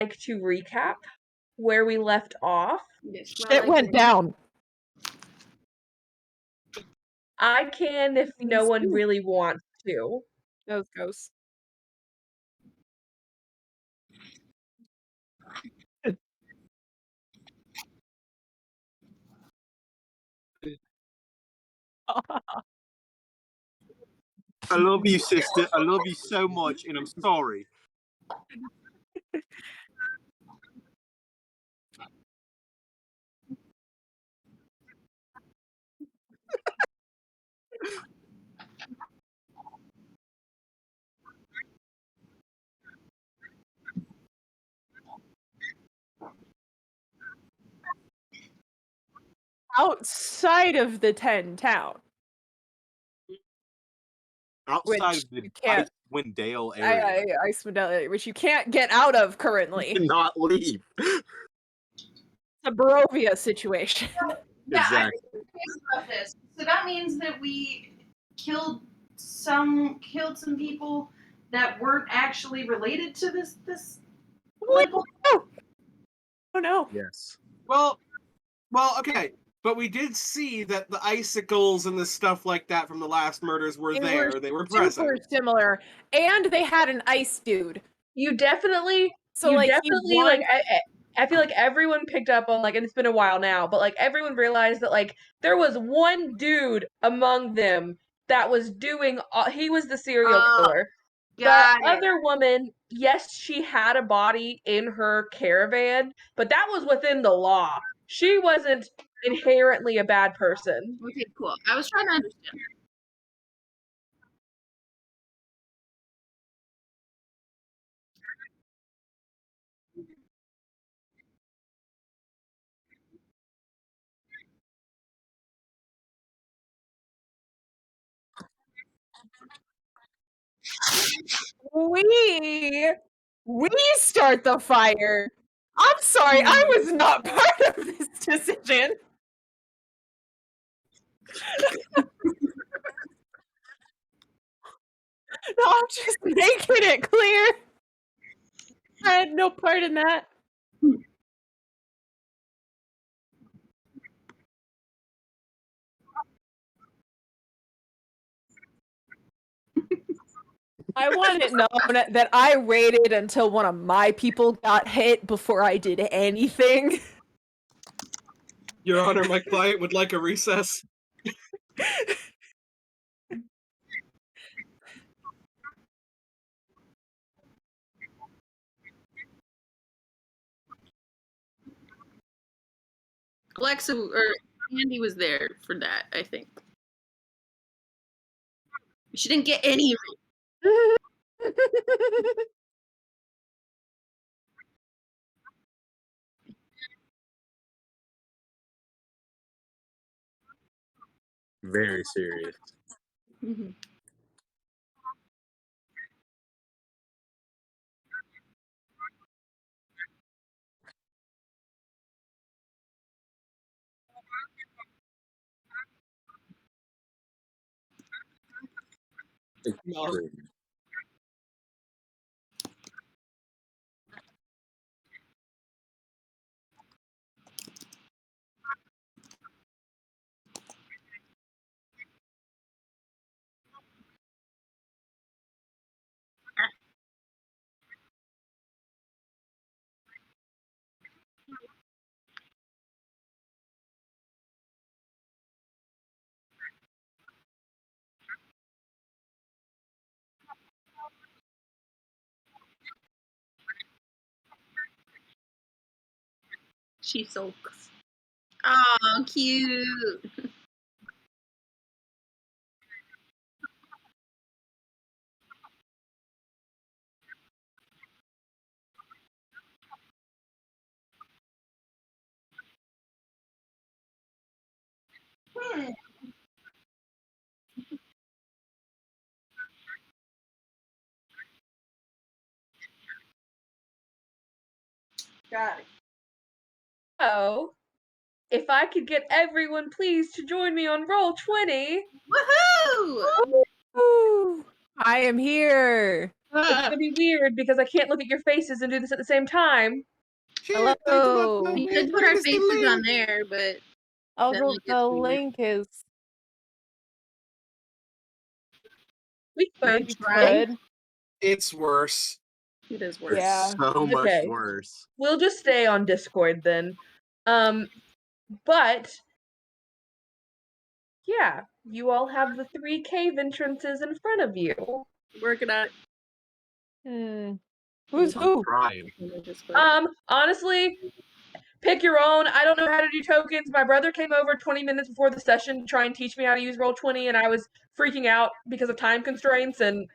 like to recap where we left off. Shit went down. I can if no one really wants to. Those ghosts. I love you, sister. I love you so much, and I'm sorry. Outside of the 10 town. Outside Which of the you can't- Icewind Dale area. Icewind Dale, which you can't get out of currently. Not leave. It's a Barovia situation. Yeah, Exactly. I think about this. So that means that we killed some people that weren't actually related to this. Oh no. Yes. Well, okay. But we did see that the icicles and the stuff like that from the last murders were there. They were present. Super similar. And they had an ice dude. You definitely, he like, I feel like everyone picked up on, like, and it's been a while now, but, like, everyone realized that, like, there was one dude among them that was doing, he was the serial killer. The other woman, yes, she had a body in her caravan, but that was within the law. She wasn't inherently a bad person. Okay, cool. I was trying to understand. We start the fire. I'm sorry, I was not part of this decision. No, I'm just making it clear. I had no part in that. I want it known that I waited until one of my people got hit before I did anything. Your Honor, my client would like a recess. Alexa or Andy was there for that, I think. She didn't get any. Very serious. Mm-hmm. Extreme. She sulks. Oh, cute. Got it. So, if I could get everyone please to join me on Roll20. Woohoo! Ooh, I am here. It's gonna be weird because I can't look at your faces and do this at the same time. Hello. We could put our faces on there, but Oh, then, like, the it's weird. link is We could. maybe try. could. It's worse. It is worse. Yeah. So much Okay. worse. We'll just stay on Discord then. But yeah, you all have the 3 cave entrances in front of you. Working on it. Who's who? Crying. Honestly, pick your own. I don't know how to do tokens. My brother came over 20 minutes before the session to try and teach me how to use Roll20, and I was freaking out because of time constraints, and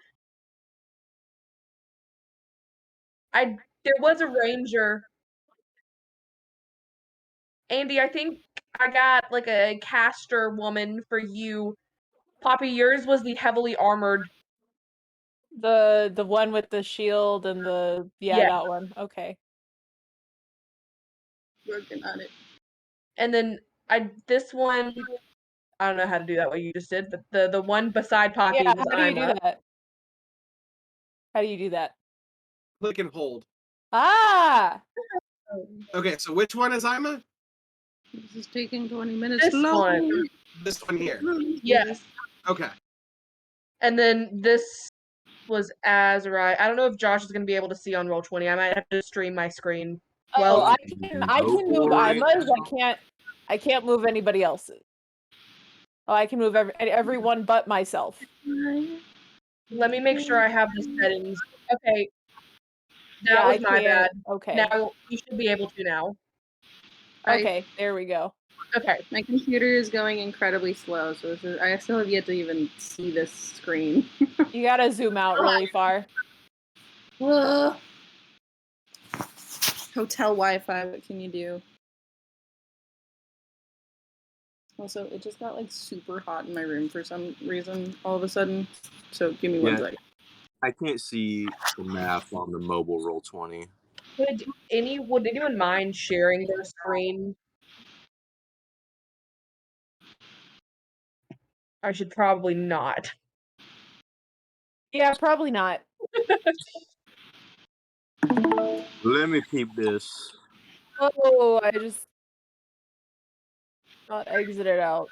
there was a ranger. Andy, I think I got like a caster woman for you. Poppy, yours was the heavily armored. The one with the shield and the Yeah. that one. Okay. Working on it. And then this one, I don't know how to do that what you just did, but the one beside Poppy Yeah, was how do you Ima. do that? How do you do that? Click and hold. Ah! Okay, so which one is Ima? This is taking 20 minutes. This one. This one here. Yes. Okay. And then this was Azrai. I don't know if Josh is going to be able to see on Roll20. I might have to stream my screen. Well, Well, I can move for it. Ima's. I can't move anybody else's. Oh, I can move everyone but myself. let me make sure I have the settings. Okay. That Yeah, was I my can't. bad. Okay. Now you should be able to now. Okay, there we go. Okay. My computer is going incredibly slow, so I still have yet to even see this screen. You gotta zoom out really far. Hotel Wi-Fi, what can you do? Also, it just got like super hot in my room for some reason all of a sudden. So give me one second. I can't see the math on the mobile Roll20. Would anyone mind sharing their screen? I should probably not. Yeah, probably not. Let me peep this. Oh, I just got exited out.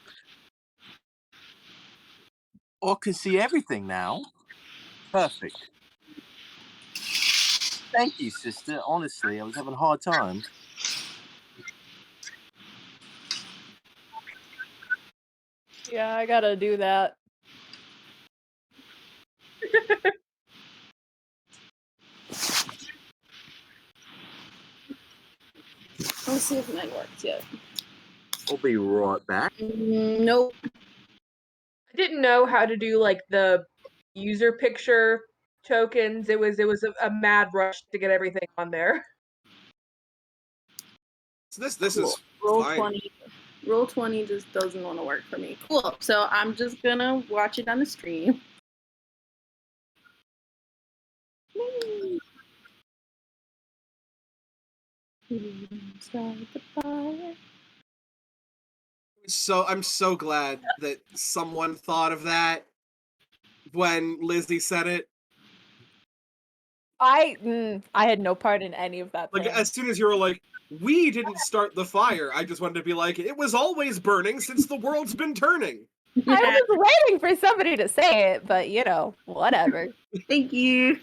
Oh, I can see everything now. Perfect. Thank you, sister. Honestly, I was having a hard time. Yeah, I gotta do that. Let's see if mine works yet. I'll be right back. Nope. I didn't know how to do like the user picture tokens. It was a mad rush to get everything on there. So this Cool. is Roll fine. 20. Roll 20 just doesn't want to work for me. Cool. So I'm just gonna watch it on the stream. So I'm so glad that someone thought of that when Lizzie said it. I had no part in any of that. Like plan. as soon as you were like, "We didn't start the fire," I just wanted to be like, "It was always burning since the world's been turning." I was waiting for somebody to say it, but you know, whatever. Thank you.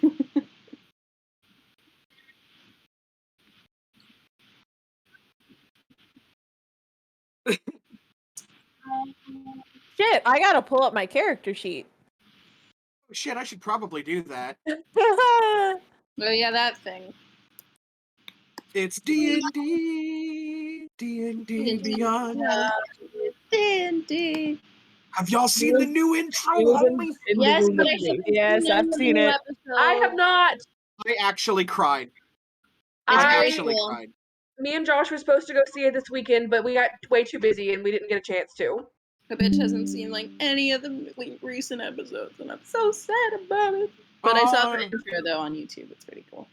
Shit, I gotta pull up my character sheet. Shit, I should probably do that. Oh yeah, that thing. It's D&D, D&D Beyond. D&D. Have y'all seen the new intro, homie? Yes, but I should Yes, I've seen it. I have not. I actually cried. I actually cried. Me and Josh were supposed to go see it this weekend, but we got way too busy and we didn't get a chance to. The bitch hasn't seen like any of the recent episodes, and I'm so sad about it. But I saw the intro though on YouTube. It's pretty cool.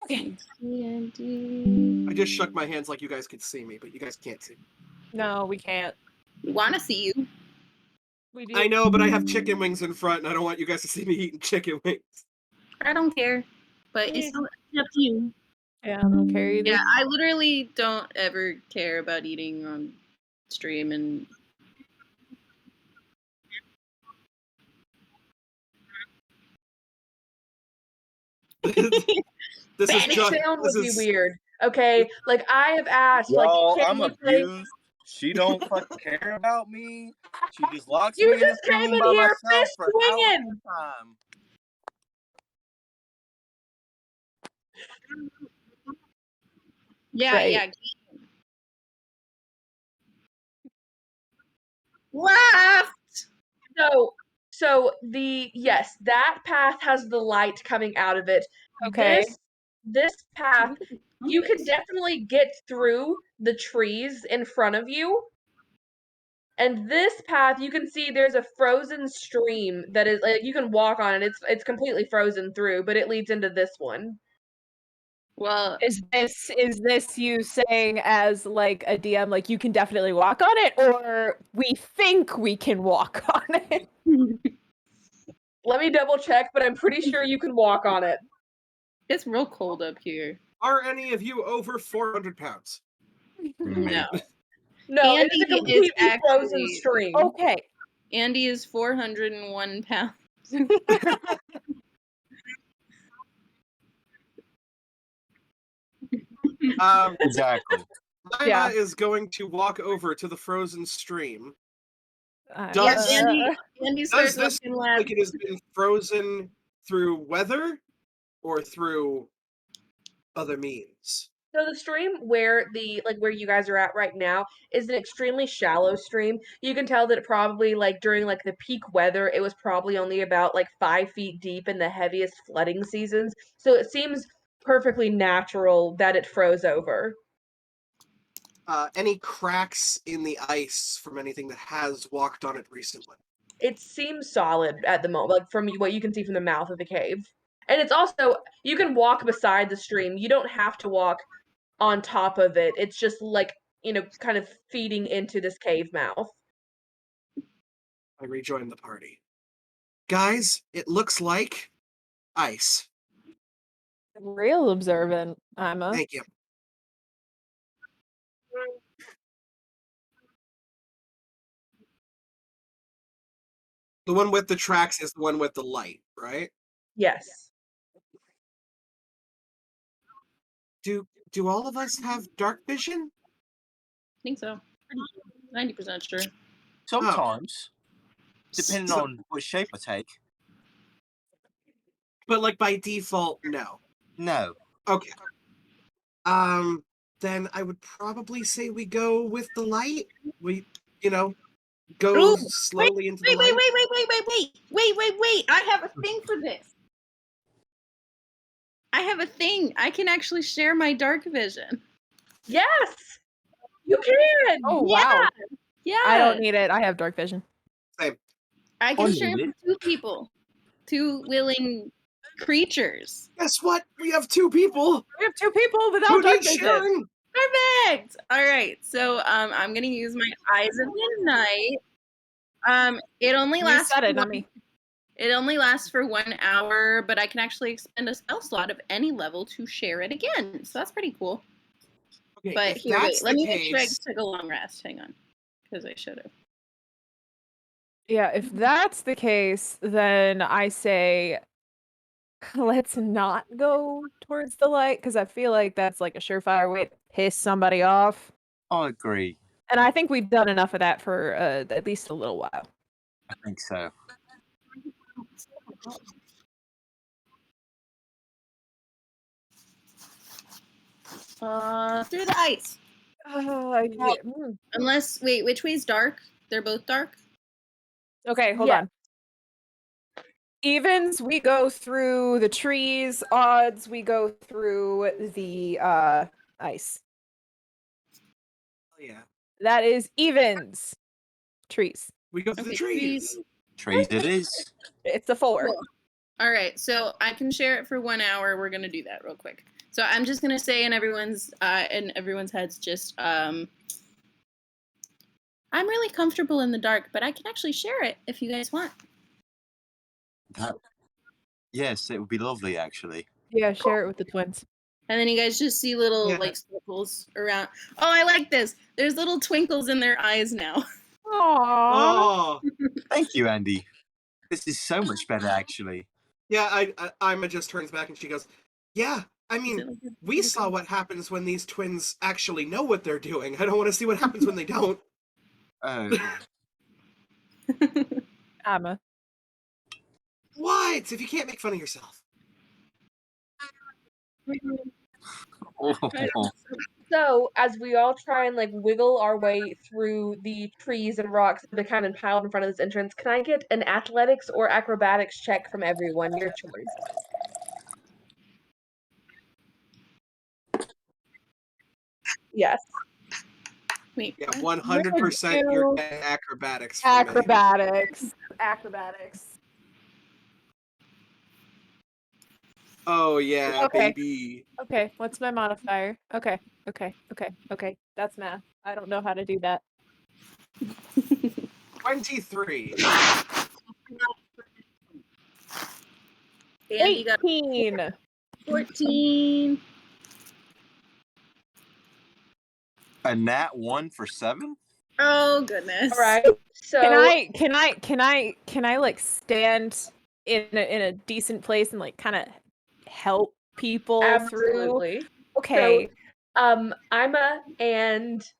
Okay. D&D. I just shook my hands like you guys could see me, but you guys can't see me. No, we can't. We want to see you. We do. I know, but I have chicken wings in front, and I don't want you guys to see me eating chicken wings. I don't care, but it's still up to you. Yeah, I don't care either. Yeah, I literally don't ever care about eating on stream, and This is The just sound this would be is weird. Okay, like I have asked, like, Y'all, can I'm we play? abused. She don't fucking care about me. She just locks You me in this just came room in by here myself fist for hours swinging. at a time. yeah, Right. yeah. Laugh. So yes, that path has the light coming out of it. Okay. This path, you can definitely get through the trees in front of you. And this path, you can see there's a frozen stream that is like you can walk on it. It's completely frozen through, but it leads into this one. Well, Is this you saying as like a DM, like you can definitely walk on it, or we think we can walk on it? Let me double check, but I'm pretty sure you can walk on it. it's real cold up here. Are any of you over 400 pounds? No. No, Andy it's a is completely frozen actually- stream. Okay. Andy is 401 pounds. Exactly. Lila Yeah. is going to walk over to the frozen stream. Yes, Does- Andy Does starts this looking look like like it has been frozen through weather or through other means? So the stream where you guys are at right now is an extremely shallow stream. You can tell that it probably during the peak weather, it was probably only about 5 feet deep in the heaviest flooding seasons. So it seems perfectly natural that it froze over. Any cracks in the ice from anything that has walked on it recently? It seems solid at the moment, from what you can see from the mouth of the cave. And it's also, you can walk beside the stream. You don't have to walk on top of it. It's just kind of feeding into this cave mouth. I rejoin the party. Guys, it looks like ice. Real observant, Emma. Thank you. The one with the tracks is the one with the light, right? Yes. Do all of us have dark vision? I think so. 90% sure. Sometimes, depending So- on which shape I take. But by default, no. No. Okay. Then I would probably say we go with the light. We, go Ooh, slowly into the Wait, light. wait. I have a thing for this. I have a thing. I can actually share my dark vision. Yes! You can! Oh wow. Yeah. I don't need it. I have dark vision. Same. I can Oh, share you with 2 people. 2 willing creatures. Guess what? We have 2 people. We have 2 people without Who dark needs vision. sharing? Perfect. All right. So I'm gonna use my Eyes of Midnight. It only You lasts. said for it, not one- me. It only lasts for 1 hour, but I can actually expend a spell slot of any level to share it again. So that's pretty cool. Okay, But if here, that's wait. Let the me make sure I case, took a long rest. Hang on, because I should have. Yeah, if that's the case, then I say let's not go towards the light, because I feel like that's a surefire way to piss somebody off. I agree. And I think we've done enough of that for at least a little while. I think so. Through the ice. Yeah. Unless, wait, which way's dark? They're both dark? Okay, hold Yeah. on. Evens, we go through the trees. Odds, we go through the ice. oh yeah, That is evens. Trees. we go through the Okay, trees. Trees it is. It's a 4. Cool. All right, so I can share it for 1 hour. We're gonna do that real quick. So I'm just gonna say in everyone's heads, just I'm really comfortable in the dark, but I can actually share it if you guys want. Yes, it would be lovely, actually. Yeah, share it with the twins. And then you guys just see little like circles around. Oh, I like this. There's little twinkles in their eyes now. Aww. Oh, Thank you, Andy. This is so much better, actually. yeah. Ima just turns back and she goes, "Yeah, I mean, we saw what happens when these twins actually know what they're doing. I don't want to see what happens when they don't." Amma. What? If you can't make fun of yourself. So, as we all try and like wiggle our way through the trees and rocks that are kind of piled in front of this entrance, can I get an athletics or acrobatics check from everyone? Your choice. Yes. Wait. Yeah, what? 100% you're getting acrobatics. From me. Acrobatics. Oh yeah, Okay. baby. Okay, what's my modifier? Okay. That's math. I don't know how to do that. 23. Andy got 18. 14. A nat 1 for 7? Oh goodness. All right. So Can I like stand in a decent place and like kind of help people through? absolutely. Okay. So, Ima and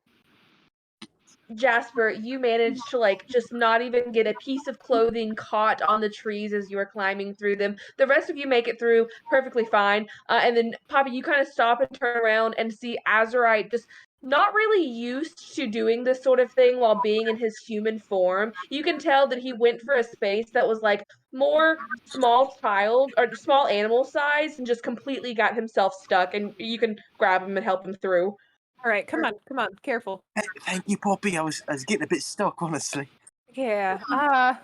Jasper, you managed to like just not even get a piece of clothing caught on the trees as you were climbing through them. The rest of you make it through perfectly fine. And then Poppy, you kind of stop and turn around and see Azurite just not really used to doing this sort of thing while being in his human form. You can tell that he went for a space that was like more small child or small animal size and just completely got himself stuck, and you can grab him and help him through. All right, come on, careful. Thank you, Poppy. I was getting a bit stuck, honestly. Yeah.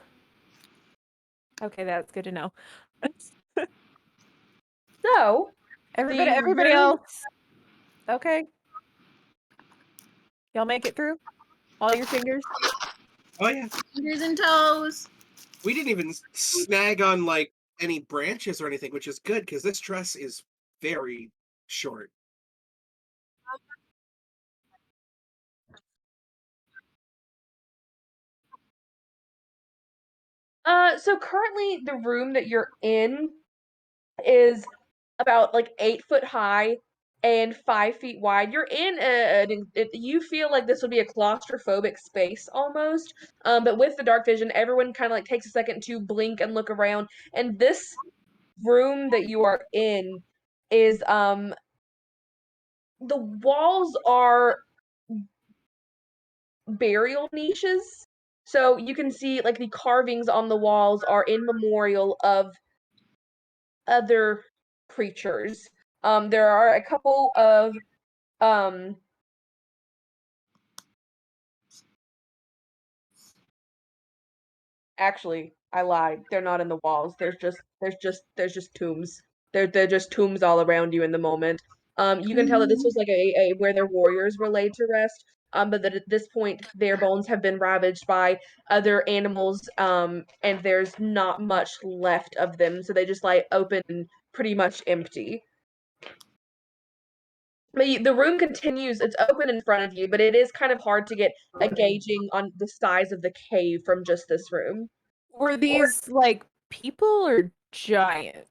Okay, that's good to know. So, Everybody room- else. Okay. Y'all make it through? All your fingers? Oh yeah. Fingers and toes. We didn't even snag on like any branches or anything, which is good because this dress is very short. So currently the room that you're in is about like 8 foot high and 5 feet wide. You're in you feel like this would be a claustrophobic space almost. But with the dark vision, everyone kind of like takes a second to blink and look around. And this room that you are in is the walls are burial niches. So you can see like the carvings on the walls are in memorial of other creatures. There are a couple of actually, I lied. They're not in the walls. There's just tombs. They're just tombs all around you in the moment. You can tell that this was like a where their warriors were laid to rest. But that at this point their bones have been ravaged by other animals. And there's not much left of them, so they just lie open and pretty much empty. But the room continues, it's open in front of you, but it is kind of hard to get a gauging on the size of the cave from just this room. Were these like people or giant?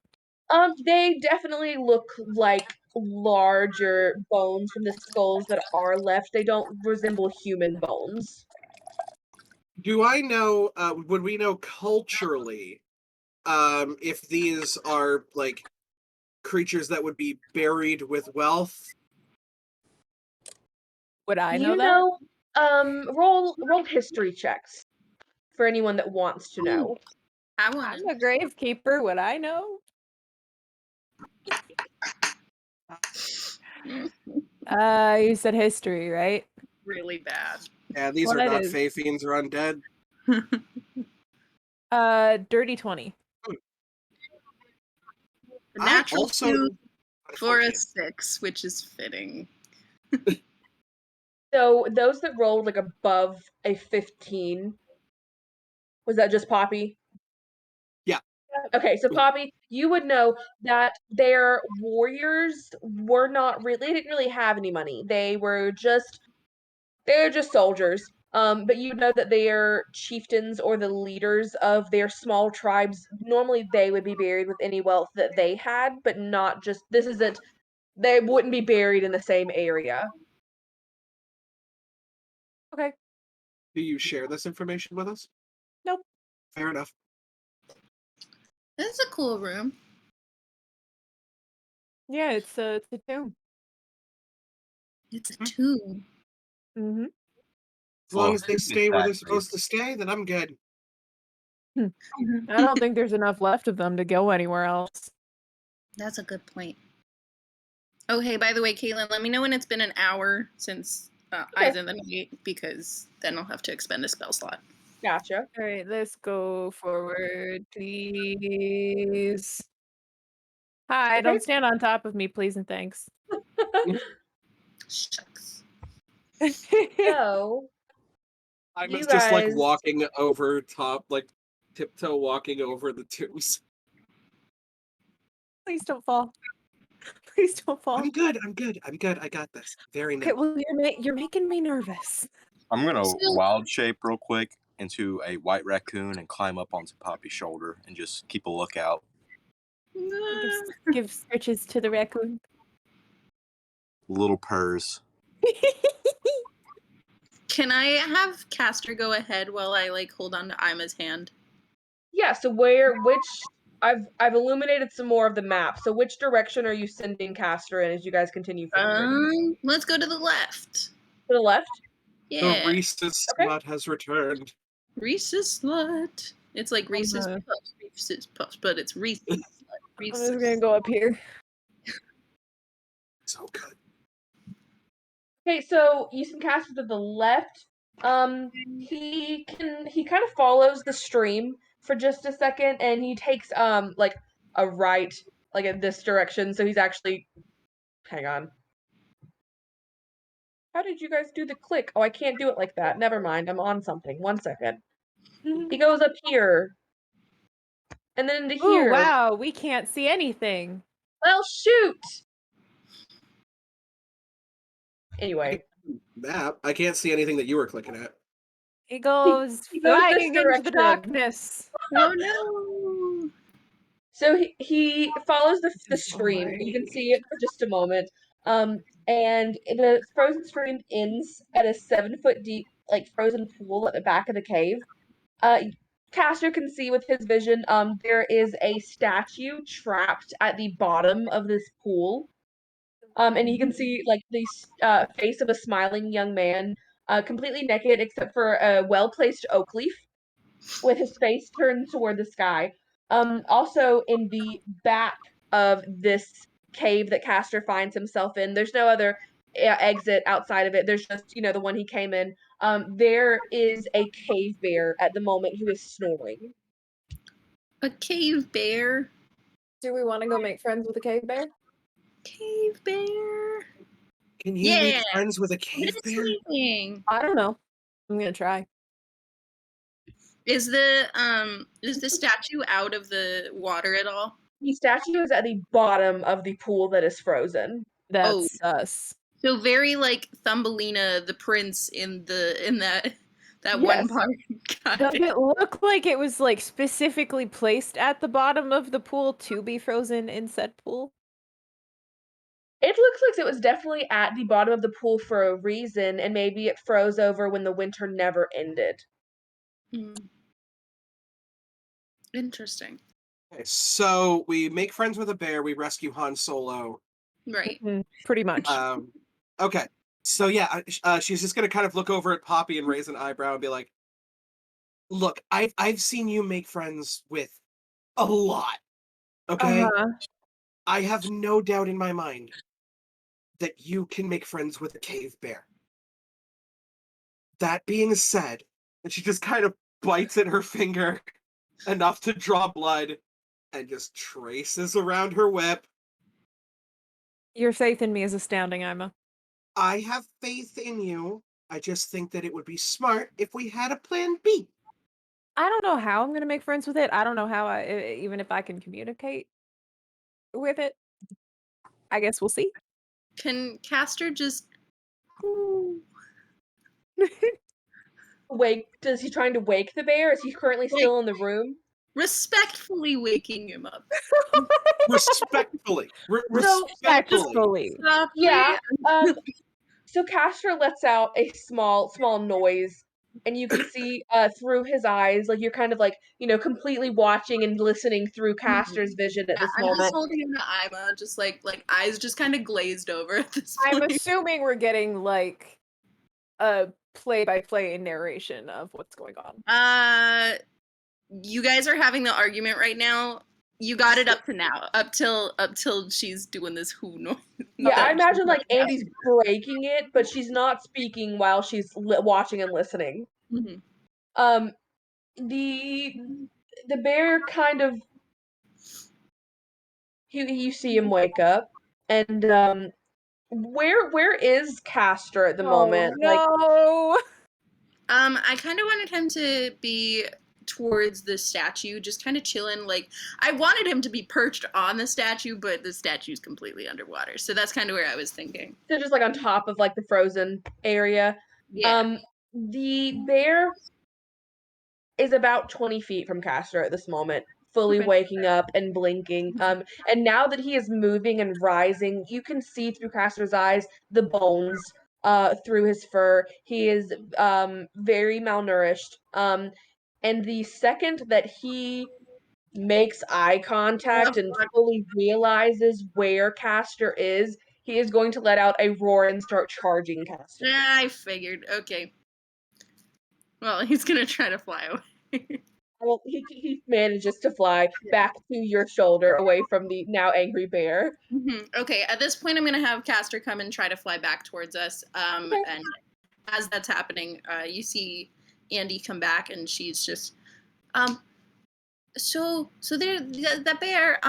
They definitely look like larger bones from the skulls that are left. They don't resemble human bones. Do I know? Would we know culturally if these are like creatures that would be buried with wealth? Would I know You that? know, roll history checks for anyone that wants to know. I want I'm a gravekeeper. Would I know? You said history, right? really bad. Yeah, these Well, are that not is- Fey fiends or undead. Dirty 20. A natural also 2 for a 14. 6, which is fitting. So those that rolled like above a 15, was that just Poppy? Yeah. Okay, so Poppy, you would know that their warriors were not really, they didn't really have any money. They're just soldiers. But you know that their chieftains or the leaders of their small tribes, normally they would be buried with any wealth that they had, but not just, they wouldn't be buried in the same area. Okay. Do you share this information with us? Nope. Fair enough. That's a cool room. Yeah, it's a tomb. It's a tomb. Mm-hmm. As long Well, as they stay where they're supposed to exactly. stay, then I'm good. I don't think there's enough left of them to go anywhere else. That's a good point. Oh, hey, by the way, Caitlin, let me know when it's been an hour since Eyes in the Night, because then I'll have to expend a spell slot. Gotcha. All right, let's go forward, please. Hi, Okay. don't stand on top of me, please and thanks. Shucks. So, I You was just like guys- walking over top, like tiptoe walking over the tombs. Please don't fall. Please don't fall. I'm good. I'm good. I'm good. I got this. Very Okay, nice. well, you're making me nervous. I'm gonna So- wild shape real quick into a white raccoon and climb up onto Poppy's shoulder and just keep a lookout. Give stretches to the raccoon. Little purrs. Can I have Castor go ahead while I like hold on to Ima's hand? Yeah, so I've illuminated some more of the map. So which direction are you sending Castor in as you guys continue forward? Let's go to the left. To the left? Yeah. The Reese's Okay. slut has returned. Reese's slut. It's like Reese's Uh-huh. Puffs, but it's Reese's slut. I'm Reese's. just gonna go up here. So good. Okay, so you send Castor to the left. He kind of follows the stream for just a second, and he takes like a right, like in this direction. So he's actually, hang on. How did you guys do the click? Oh, I can't do it like that. Never mind. I'm on something. 1 second. He goes up here, and then into Ooh, here. wow, we can't see anything. Well, shoot. Anyway, Map. I can't see anything that you were clicking at. He goes he goes this flying into the direction. darkness. Oh no! So he follows the stream. You can see it for just a moment. And the frozen stream ends at a 7-foot deep, like frozen pool at the back of the cave. Castor can see with his vision, there is a statue trapped at the bottom of this pool. And you can see like the face of a smiling young man, completely naked except for a well-placed oak leaf, with his face turned toward the sky. Also in the back of this cave that Castor finds himself in, there's no other exit outside of it. There's just, the one he came in. There is a cave bear at the moment who is snoring. A cave bear. Do we want to go make friends with the cave bear? Cave bear. Can you make friends with a What cave is bear? sleeping? I don't know. I'm gonna try. Is the statue out of the water at all? The statue is at the bottom of the pool that is frozen. That's us. So very like Thumbelina, the prince in that Yes. one part. Got Does it. it look like it was like specifically placed at the bottom of the pool to be frozen in said pool? It looks like it was definitely at the bottom of the pool for a reason, and maybe it froze over when the winter never ended. Interesting. Okay, so we make friends with a bear. We rescue Han Solo. Right. Pretty much. Okay. So yeah, she's just gonna kind of look over at Poppy and raise an eyebrow and be like, "Look, I've seen you make friends with a lot. Okay, I have no doubt in my mind that you can make friends with a cave bear. That being said," and she just kind of bites at her finger enough to draw blood and just traces around her whip. Your faith in me is astounding, Ima. I have faith in you. I just think that it would be smart if we had a plan B. I don't know how I'm gonna make friends with it. I don't know how even if I can communicate with it. I guess we'll see. Can Castor just Does he trying to wake the bear? Is he currently still in the room? respectfully waking him up? Respectfully. So, Respectfully. Softly. Yeah. So Castor lets out a small noise, and you can see through his eyes, like you're kind of like, completely watching and listening through Castor's vision at Yeah, this I'm just moment. holding him to Ima, just like eyes just kind of glazed over at this I'm point. assuming we're getting like a play-by-play narration of what's going on. You guys are having the argument right now. You got it up to now, up till she's doing this who noise. Yeah, I Okay. imagine like Andy's breaking it, but she's not speaking while she's watching and listening. Mhm. The bear kind of you see him wake up, and where is Castor at the moment? Like, no. I kind of wanted him to be towards the statue, just kind of chilling. Like, I wanted him to be perched on the statue, but the statue's completely underwater. So that's kind of where I was thinking. so just like on top of like the frozen area. Yeah. The bear is about 20 feet from Castor at this moment, fully Okay. waking up and blinking. And now that he is moving and rising, you can see through Castor's eyes the bones through his fur. He is very malnourished. And the second that he makes eye contact and fully realizes where Castor is, he is going to let out a roar and start charging Castor. Yeah, I figured. Okay. Well, he's gonna try to fly away. Well, he manages to fly back to your shoulder away from the now angry bear. Okay, at this point, I'm gonna have Castor come and try to fly back towards us. Okay. And as that's happening, you see Andy come back, and she's just, so there, that bear,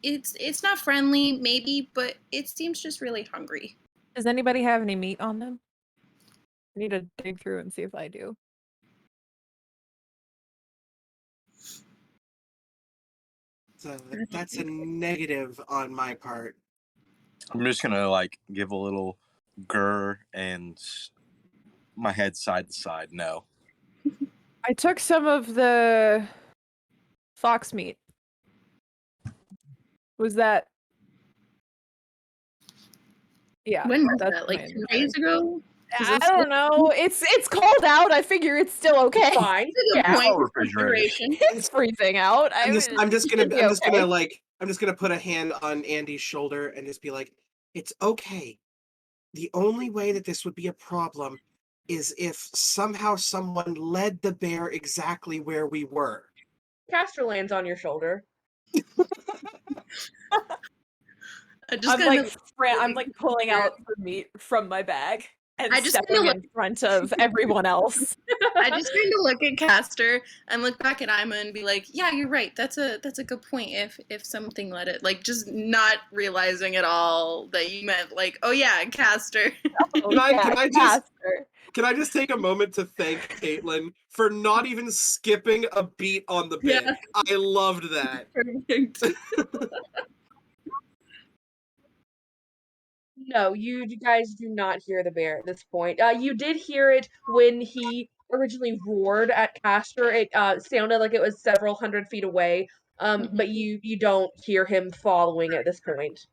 it's not friendly, maybe, but it seems just really hungry. Does anybody have any meat on them? I need to dig through and see if I do. So that's a negative on my part. I'm just gonna like give a little grr and my head side to side. No. I took some of the fox meat. Was that? Yeah. When was that's that? Like my 2 days ago? I don't know. It's cold out. I figure it's still okay. Fine. That's a good Yeah. point. Refrigeration. It's freezing out. I'm just should be okay. gonna put a hand on Andy's shoulder and just be like, it's okay. The only way that this would be a problem is if somehow someone led the bear exactly where we were. Castor lands on your shoulder. I'm like pulling out the meat from my bag and I just stepping kinda in front of everyone else. I just kind of look at Castor and look back at Ima and be like, "Yeah, you're right. That's a good point. If something let it, like, just not realizing at all that you meant like, oh yeah, Castor." Can I just take a moment to thank Caitlin for not even skipping a beat on the bit? Yeah. I loved that. Perfect. No, you guys do not hear the bear at this point. You did hear it when he originally roared at Castor. It sounded like it was several hundred feet away. But you don't hear him following at this point.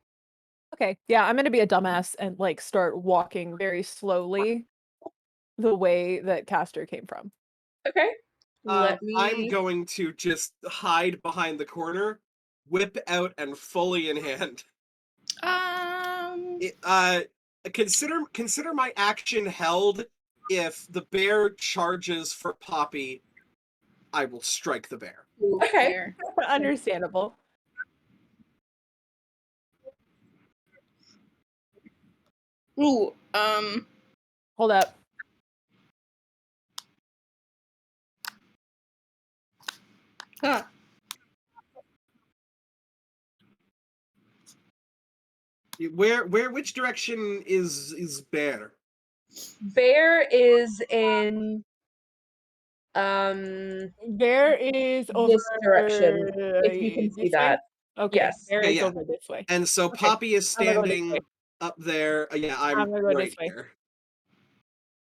Okay, yeah, I'm gonna be a dumbass and like start walking very slowly the way that Castor came from. Okay. I'm going to just hide behind the corner, whip out and fully in hand. Consider my action held. If the bear charges for Poppy, I will strike the bear. Okay. Understandable. Ooh, Hold up. huh. Which direction is Bear? Bear is in Bear is over this direction. If you can see this way? that. Okay, Yes. Bear Yeah, is yeah. over this way. And so Okay, Poppy is I'm gonna go this standing way. up there. Yeah, I'm I'm gonna go right this way. here.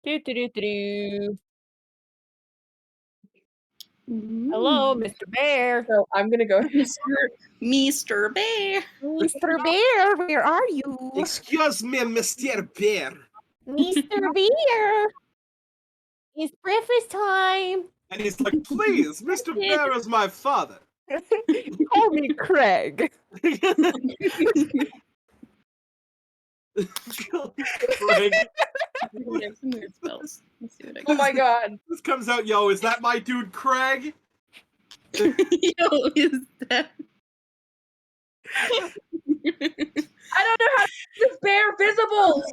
Do. Hello, Mr. Bear. So I'm gonna go. Mr. Bear. Mr. Bear, where are you? Excuse me, Mr. Bear. Mr. Bear. It's breakfast time. And he's like, please, Mr. Bear is my father. Call me Craig. Craig. We have some weird spells. Let's see what I Oh my god. This comes out, yo, is that my dude Craig? Yo, is that? I don't know how to make this bear visible.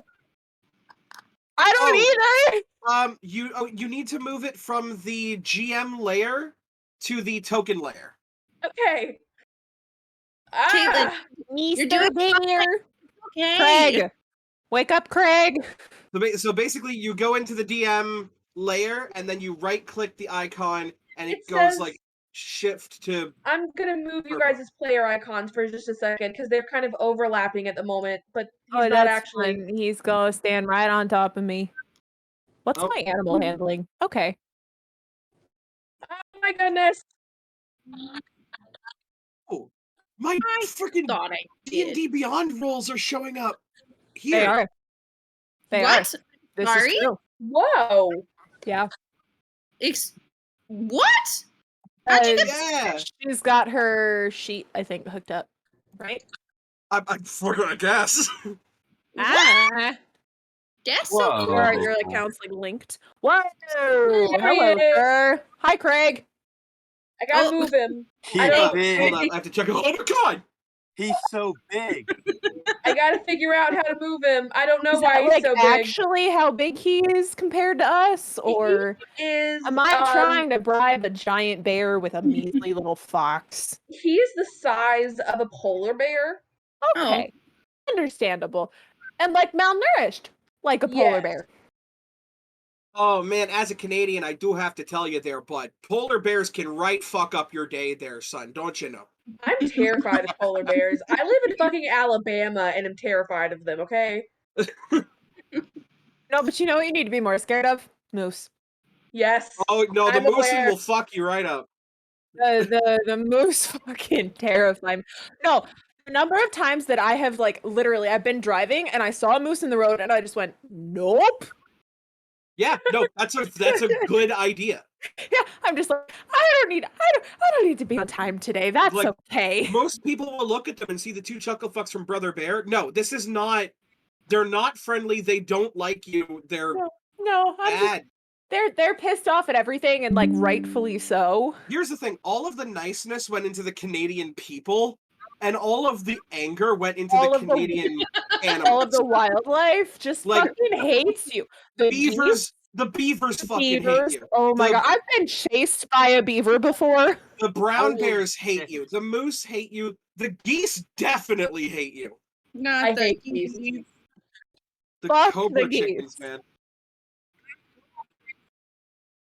I don't either. You need to move it from the GM layer to the token layer. Okay. Caitlin, Ah, You're Mr. doing Bear. okay. Craig. Wake up, Craig. So basically, you go into the DM layer, and then you right-click the icon, and it It goes says- like shift to. I'm gonna move you guys' player icons for just a second because they're kind of overlapping at the moment, but he's not that's actually. fine. He's gonna stand right on top of me. What's Oh. my animal handling? Okay. Oh my goodness. Oh, my I freaking thought I D&D did. Beyond rolls are showing up here. They are. They What? are. This Sorry? is true. Whoa. Yeah. What? How'd you get? Yeah, She's got her sheet, I think, hooked up. Right? I'm fucking I guess. Ah. That's so Whoa. cool. Or are your accounts like linked? Whoa! There he Hello, is. sir. Hi, Craig. I gotta Oh. move him. He's I don't- big. Hold up, I have to check it. Oh my god! He's so big. I gotta figure out how to move him. I don't know Is why that he's like so big. actually how big he is compared to us, or Is am I trying to bribe a giant bear with a measly little fox? He's the size of a polar bear. Okay, understandable, and like malnourished, like a polar Yes. bear. Oh man, as a Canadian, I do have to tell you there, bud. Polar bears can right fuck up your day there, son. Don't you know? I'm terrified of polar bears. I live in fucking Alabama and am terrified of them, okay? No, but you know what you need to be more scared of? Moose. Yes. Oh no, the I'm moose aware. will fuck you right up. The moose fucking terrify me. No, the number of times that I have like literally I've been driving and I saw a moose in the road and I just went, nope. Yeah, no, that's a good idea. Yeah, I'm just like, I don't need to be on time today. That's Like, okay. Most people will look at them and see the two chuckle fucks from Brother Bear. No, this is not. They're not friendly. They don't like you. They're No, I'm just, bad. they're pissed off at everything and like rightfully so. Here's the thing: all of the niceness went into the Canadian people, and all of the anger went into All the of the- Canadian animals. All of the wildlife just Like, fucking hates you. The geese, the beavers the fucking beavers. hate you. Oh my The- god, I've been chased by a beaver before. The brown Oh, bears hate you. The moose hate you. The geese definitely hate you. Not I the hate geese. The Fuck cobra the geese. chickens, man.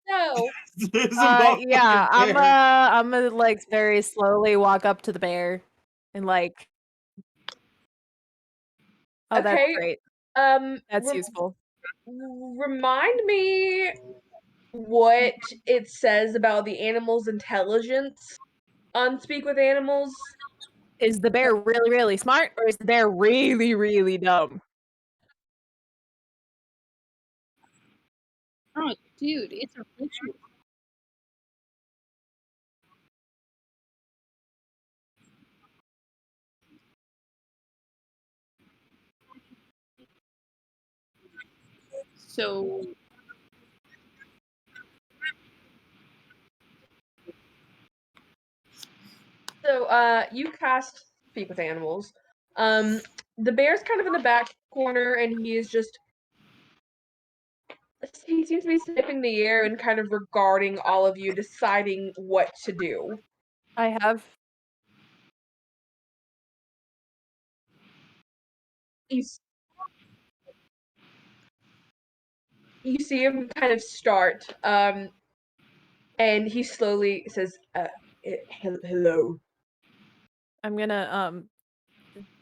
No. There's a Yeah, motherfucking bear. I'm gonna like very slowly walk up to the bear and like. Oh, that's Okay, great. That's That's useful. Remind me what it says about the animal's intelligence on Speak with Animals. Is the bear really, really smart, or is the bear really, really dumb? Oh, dude, it's a ritual. So So, you cast Speak with Animals. The bear's kind of in the back corner, and he is just. He seems to be sniffing the air and kind of regarding all of you, deciding what to do. I have. he's you see him kind of start, and he slowly says, hello. I'm gonna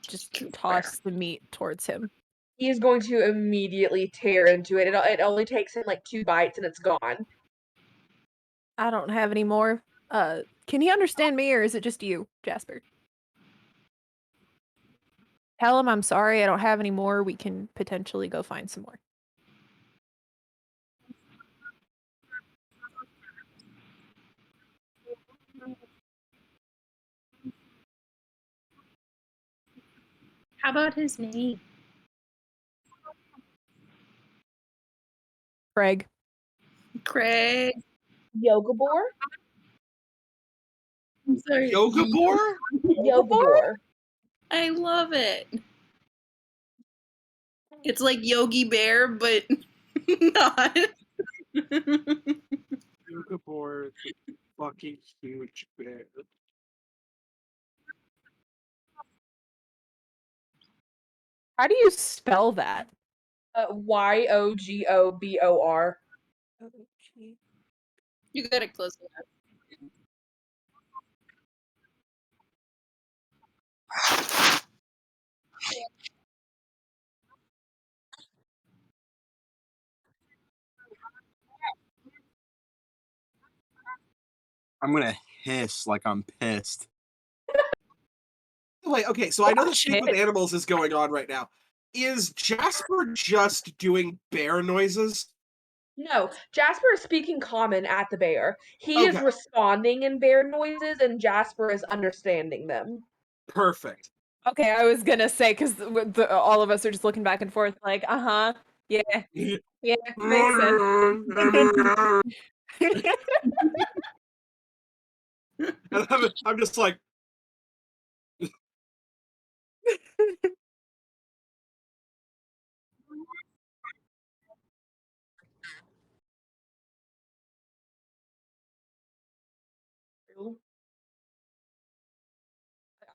just toss the meat towards him. He is going to immediately tear into it. It only takes him like 2 bites and it's gone. I don't have any more. Can he understand me, or is it just you, Jasper? Tell him I'm sorry, I don't have any more. We can potentially go find some more. How about his name? Craig. Craig. Yoga boar? I'm sorry. Yoga boar? Yoga boar. I love it. It's like Yogi Bear, but not. Yoga boar is a fucking huge bear. How do you spell that? Yogobor. You got it close enough. I'm gonna hiss like I'm pissed. Wait, okay, so I know that Speak with Animals is going on right now. Is Jasper just doing bear noises? No, Jasper is speaking common at the bear. He is Okay. responding in bear noises, and Jasper is understanding them. Perfect. Okay, I was gonna say, because all of us are just looking back and forth, like, yeah, yeah, makes sense. And I'm just like,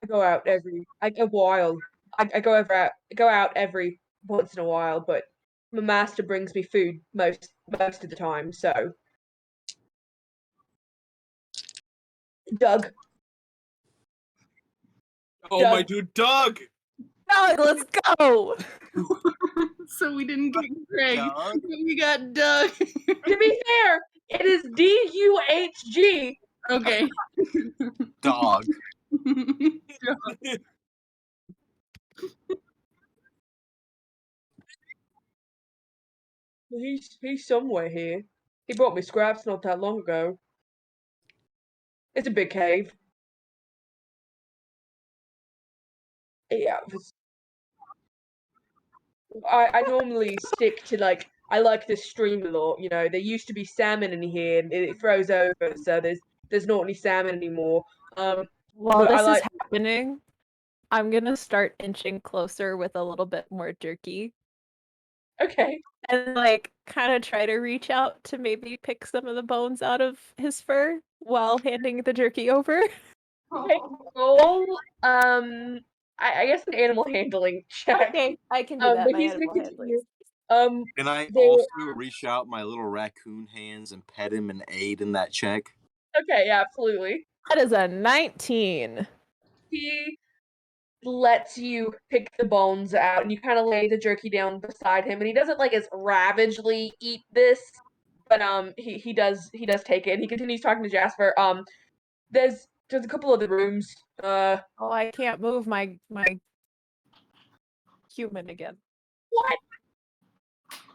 I go out every once in a while, but my master brings me food most of the time, so. Doug. oh Doug. my dude, Doug! Doug, let's go! So we didn't get Craig, Doug? but we got Doug. To be fair, it is DUHG. Okay. Dog. He's somewhere here. He brought me scraps not that long ago. It's a big cave. Yeah, I normally stick to I like this stream a lot. You know, there used to be salmon in here, and it froze over, so there's not any salmon anymore. While But I this is like happening, I'm gonna start inching closer with a little bit more jerky. okay. And kind of try to reach out to maybe pick some of the bones out of his fur while handing the jerky over. Okay, roll I guess an animal handling check. Okay, I can do that. But My he's gonna animal handling. continue. Can I There also reach out my little raccoon hands and pet him and aid in that check? Okay, yeah, absolutely. That is a 19. He lets you pick the bones out, and you kind of lay the jerky down beside him, and he doesn't as ravagely eat this, but he does take it, and he continues talking to Jasper. There's a couple of the rooms. Oh, I can't move my human again. What?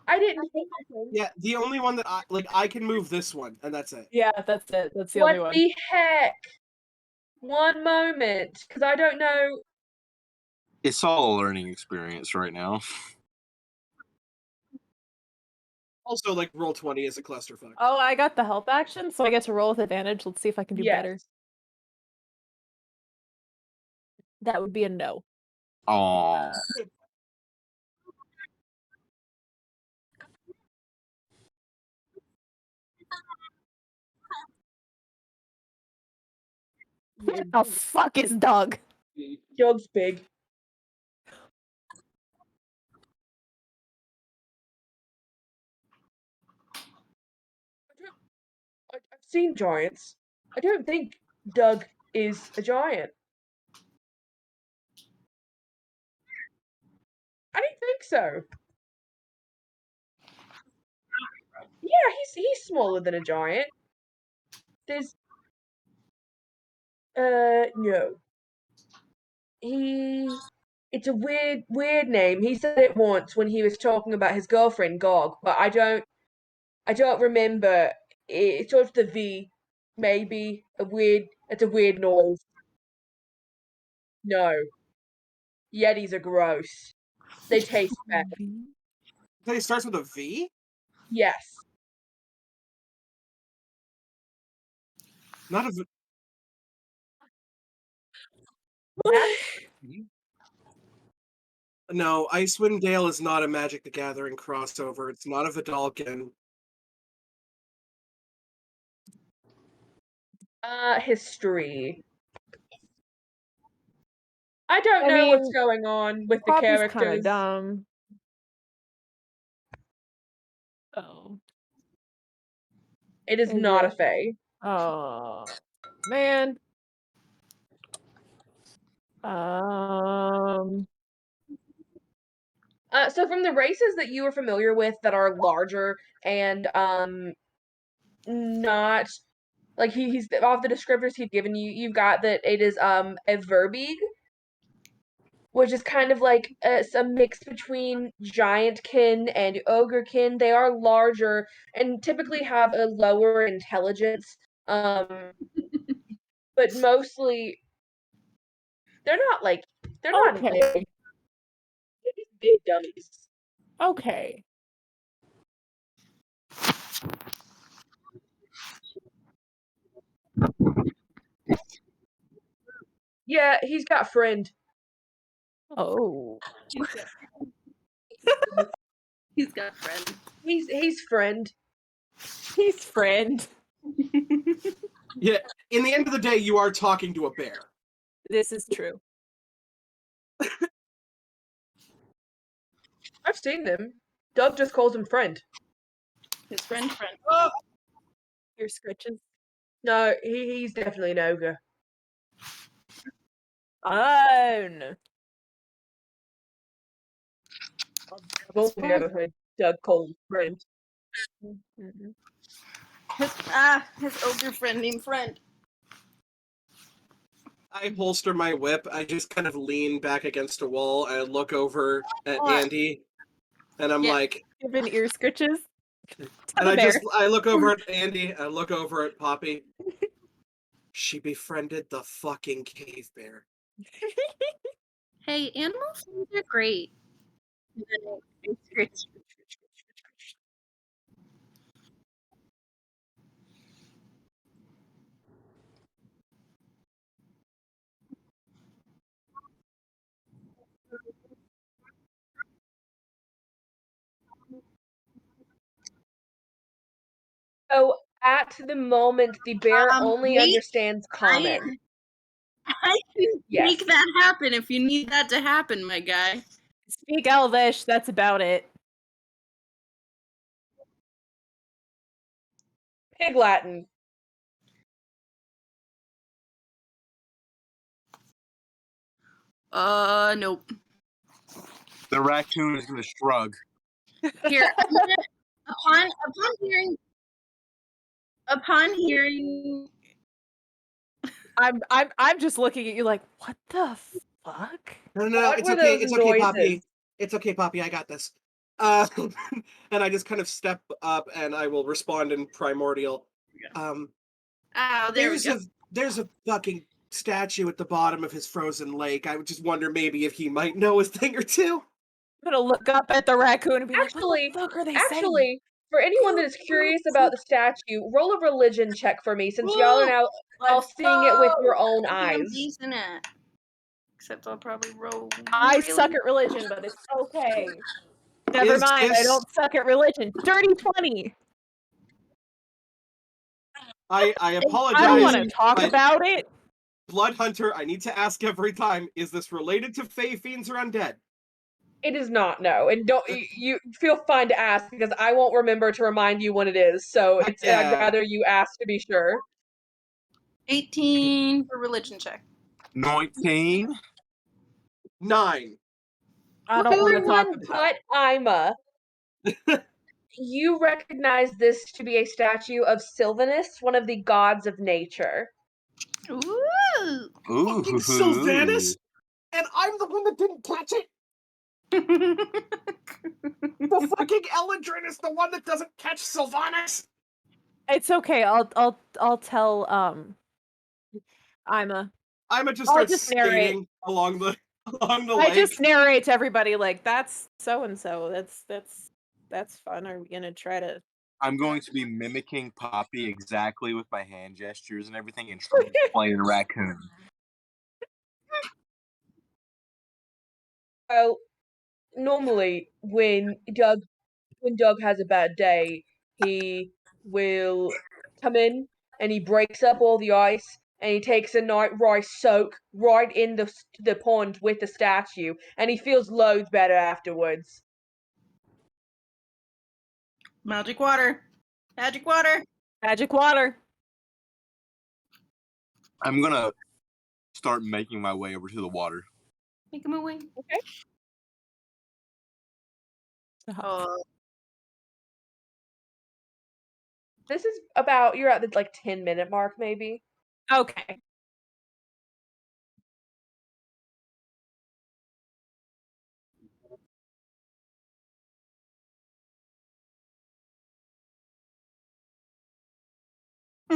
I didn't think anything. Yeah, the only one that I can move this one, and that's it. Yeah, that's it. That's the What only one. the heck? One moment, because I don't know. It's all a learning experience right now. Also, roll 20 is a clusterfuck. Oh, I got the help action, so I get to roll with advantage. Let's see if I can do better. Yes. That would be a no. Aww. What the fuck is Doug? Doug's big. seen giants. I don't think Doug is a giant. I don't think so. Yeah, he's smaller than a giant. There's no. It's a weird name. He said it once when he was talking about his girlfriend Gog, but I don't remember. It's sort of the V, maybe it's a weird noise. No, Yetis are gross. They taste bad. It starts with a V? Yes. Not a V. No, Icewind Dale is not a Magic the Gathering crossover. It's not a Vidalkin. History. I don't I know what's mean, going on with the Poppy's kind of characters. dumb. Oh, It is is not a it? fae. Oh, man. Um, So from the races that you are familiar with that are larger and not like he's off the descriptors he's given you, you've got that it is a Verbeeg, which is kind of like a mix between giantkin and ogrekin. They are larger and typically have a lower intelligence, but mostly they're not like they're not okay, they're just big dummies. okay. Yeah, he's got friend. Oh, He's got friends. He's friend. he's friend. Yeah, in the end of the day, you are talking to a bear. This is true. I've seen them. Doug just calls him friend. His friend. Your scritches. No, he's definitely an ogre. Fun. I've only ever heard Doug call him friend. Mhm. His ogre friend named Friend. I holster my whip. I just kind of lean back against a wall. I look over at What? Andy, and I'm Yeah. like, Given ear scritches. and I look over at Andy. I look over at Poppy. She befriended the fucking cave bear. Hey, animal friends are great. So at the moment, the bear only Wait, understands common. I can Yes. make that happen if you need that to happen, my guy. Speak Elvish. That's about it. Pig Latin. Nope. The raccoon is gonna shrug. Here, upon hearing. I'm just looking at you like, what the fuck? No, What it's were okay. those It's okay, Poppy. noises? It's okay, Poppy. I got this. And I just kind of step up, and I will respond in primordial. Oh, there we go. There's a fucking statue at the bottom of his frozen lake. I would just wonder maybe if he might know a thing or two. I'm gonna look up at the raccoon and be like, what Actually, the fuck are they saying? actually, for anyone that is curious about the statue, roll a religion check for me, since y'all are now all seeing it with your own I think I'm eyes. decent at. Except I'll probably roll. I really suck at religion, but it's okay. Never Is mind, I this- don't suck at religion. Dirty 20. I I don't apologize. want to talk but about it. Blood Hunter, I need to ask every time, is this related to Fae, Fiends, or Undead? It is not, no. And don't you feel fine to ask because I won't remember to remind you when it is. So I'd Yeah. rather you ask to be sure. 18 for religion check. 19. 9. I don't want to talk Everyone about. but Ima, you recognize this to be a statue of Sylvanus, one of the gods of nature. Ooh. Fucking Sylvanus? And I'm the one that didn't catch it? The fucking Eldrin is the one that doesn't catch Sylvanus? It's okay. I'll tell Ima. I'ma just I'll start just narrate. skating along the I lake. just narrate to everybody like that's so and so. That's fun. Are we gonna try to? I'm going to be mimicking Poppy exactly with my hand gestures and everything and trying to play a raccoon. Well, normally when Doug has a bad day, he will come in and he breaks up all the ice and he takes a night rice soak right in the pond with the statue and he feels loads better afterwards. Magic water. Magic water. Magic water. I'm going to start making my way over to the water. Make him away. Okay. Oh. This is about you're at the 10-minute mark maybe. Okay.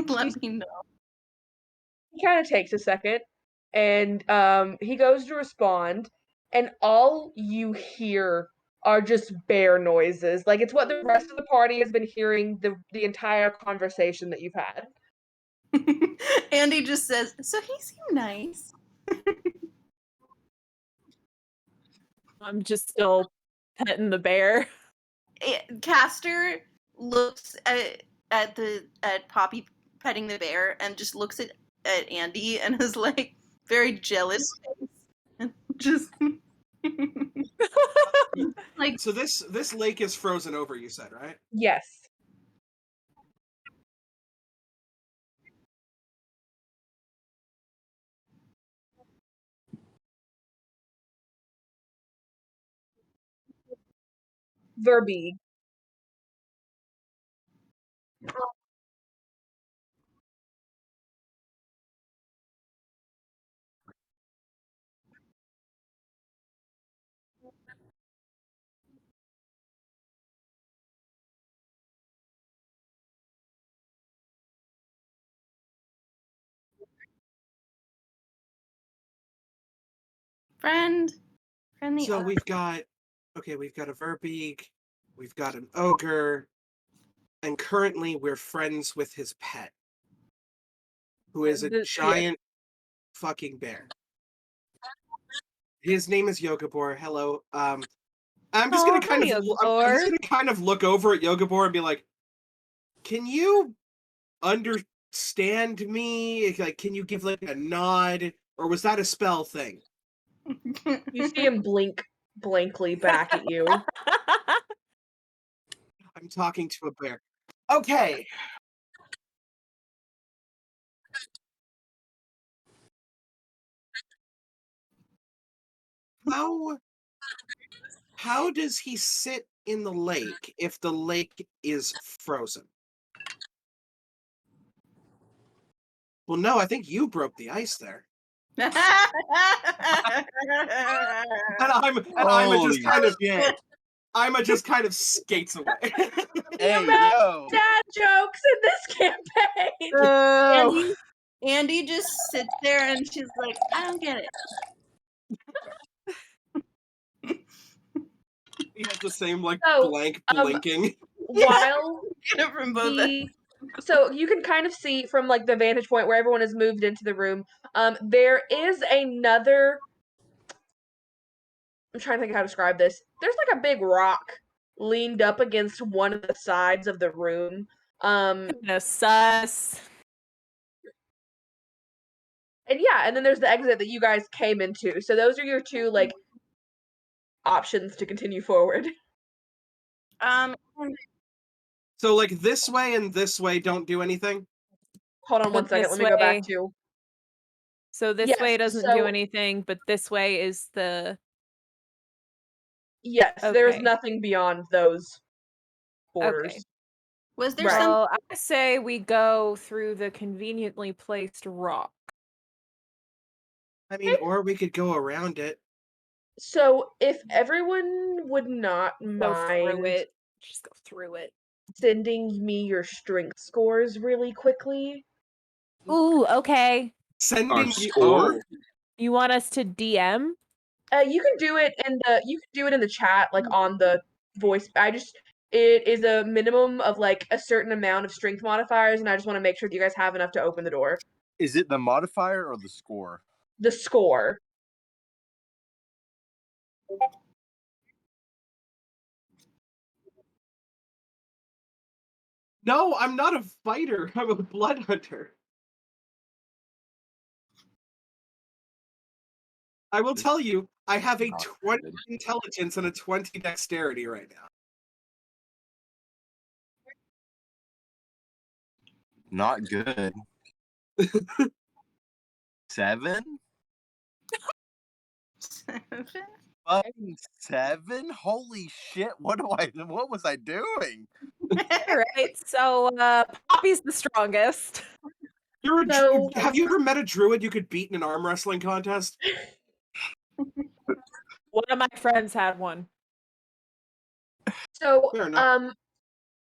Let me know. He kind of takes a second and he goes to respond and all you hear are just bear noises. Like it's what the rest of the party has been hearing the entire conversation that you've had. Andy just says, so he seemed nice. I'm just still petting the bear. Castor looks at Poppy petting the bear and just looks at Andy and is like very jealous and just like So this lake is frozen over, you said, right? Yes. Verbi. friendly. So we've got a Verbeeg, we've got an ogre, and currently we're friends with his pet, who is a giant fucking bear. His name is Yogabor. Hello. I'm just gonna kind of I'm just gonna kind of look over at Yogabor and be like, can you understand me? Like, can you give like a nod? Or was that a spell thing? You see him blink blankly back at you. I'm talking to a bear. Okay. How does he sit in the lake if the lake is frozen? Well, no, I think you broke the ice there. And Ima just kind of skates away. Hey, yo. Dad jokes in this campaign. Oh. Andy just sits there and she's like, I don't get it. He has the same blank blinking. While Get it from both ends. So you can kind of see from the vantage point where everyone has moved into the room. There is another. I'm trying to think how to describe this. There's a big rock leaned up against one of the sides of the room. Sus. And yeah, and then there's the exit that you guys came into. So those are your two options to continue forward. So like this way and this way don't do anything? Hold on one But second. this Let me go back way- to. So this Yes, way doesn't do so- anything, but this way is the Yes, there's Okay. nothing beyond those borders. Okay. Was there Right. some? Well, I say we go through the conveniently placed rock. I mean, or we could go around it. So if everyone would not Go through mind it. Just go through it. sending me your strength scores really quickly. Ooh, okay. Sending Our you. score? Oh, You want us to DM? You can do it in the chat, like on the voice. It is a minimum of like a certain amount of strength modifiers, and I just want to make sure that you guys have enough to open the door. Is it the modifier or the score? The score. no, I'm not a fighter. I'm a blood hunter. I will tell you, I have a Not 20 good. intelligence and a 20 dexterity right now. Not good. 7? Fucking 7? Holy shit! What was I doing? All right. So Poppy's the strongest. You're a So- have you ever met a druid you could beat in an arm wrestling contest? One of my friends had one. So, Fair enough.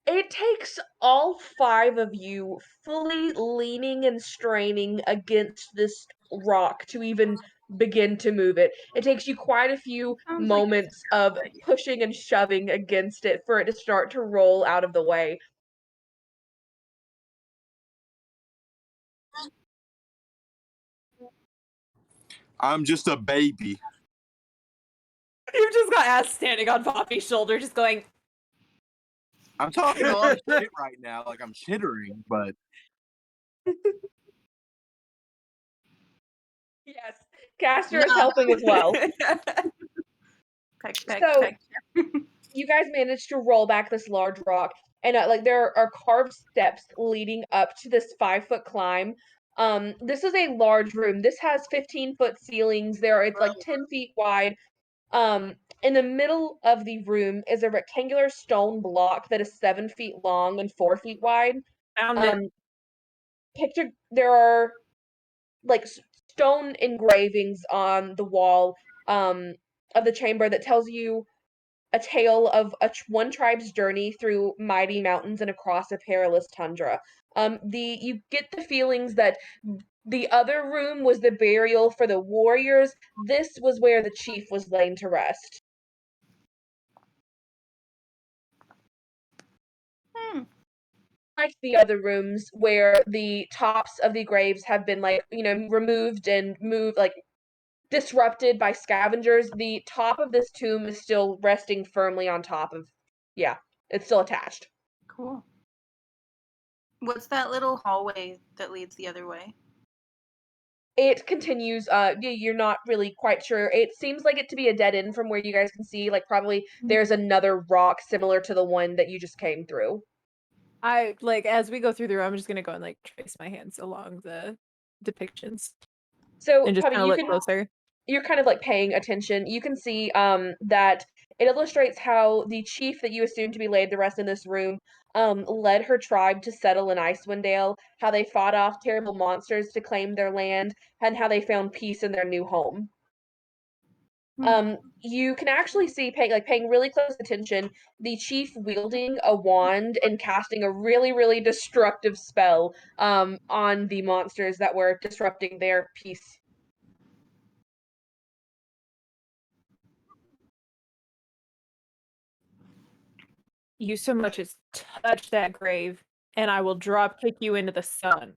it takes all 5 of you fully leaning and straining against this rock to even begin to move it. It takes you quite a few Sounds like a moments of pushing and shoving against it for it to start to roll out of the way. I'm just a baby. You've just got ass standing on Poppy's shoulder, just going. I'm talking a lot of shit right now, like I'm chittering, but Yes, Castor is helping as well. Peck, peck, So- peck. You guys managed to roll back this large rock, and like there are carved steps leading up to this 5-foot climb. This is a large room. This has 15-foot ceilings. It's like 10 feet wide. In the middle of the room is a rectangular stone block that is 7 feet long and 4 feet wide. Found it. There are like stone engravings on the wall of the chamber that tells you a tale of one tribe's journey through mighty mountains and across a perilous tundra. You get the feelings that the other room was the burial for the warriors. This was where the chief was laid to rest. Like the other rooms where the tops of the graves have been removed and moved, like disrupted by scavengers, the top of this tomb is still resting firmly on top of, it's still attached. Cool. What's that little hallway that leads the other way? It continues, you're not really quite sure. It seems like it to be a dead end from where you guys can see, like probably there's another rock similar to the one that you just came through. I like as we go through the room, I'm just gonna go and like trace my hands along the depictions So, and just Puppy, kind of look closer. you're kind of like paying attention. You can see that it illustrates how the chief that you assume to be laid the rest in this room led her tribe to settle in Icewind Dale, how they fought off terrible monsters to claim their land, and how they found peace in their new home. You can actually see paying really close attention, the chief wielding a wand and casting a really, really destructive spell on the monsters that were disrupting their peace. You so much as touch that grave, and I will drop kick you into the sun.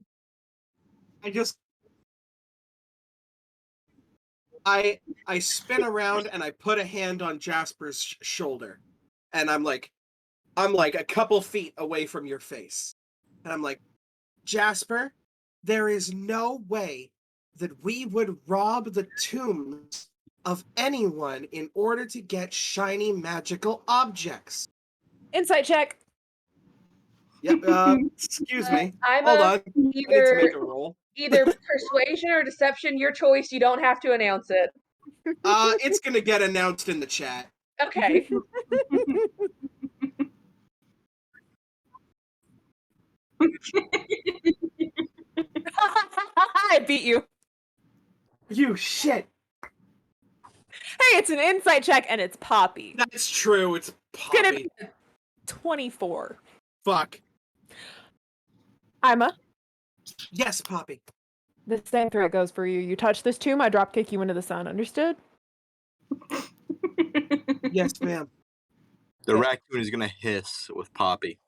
I spin around and I put a hand on Jasper's shoulder, and I'm like a couple feet away from your face, and I'm like, Jasper, there is no way that we would rob the tombs of anyone in order to get shiny magical objects? Insight check. Yep. Excuse me. I'm Hold on. I need to either make a roll. either persuasion or deception, your choice. You don't have to announce it. It's gonna get announced in the chat. Okay. I beat you. You shit. Hey, it's an insight check and it's Poppy. That's true. It's Gonna Poppy. be 24. Fuck. Ima, Yes, Poppy. the same threat goes for you. You touch this tomb, I drop kick you into the sun. Understood? Yes, ma'am. The Good. raccoon is gonna hiss with Poppy.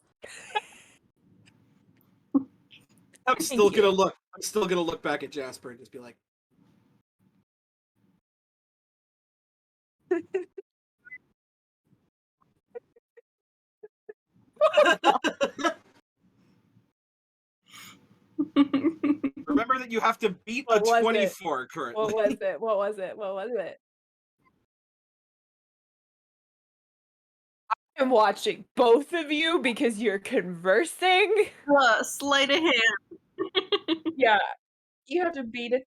I'm still gonna look back at Jasper and just be like, remember that you have to beat a What was it? 24 currently. What was it? What was it? What was it? I'm watching both of you because you're conversing. Sleight of hand. Yeah. You have to beat it.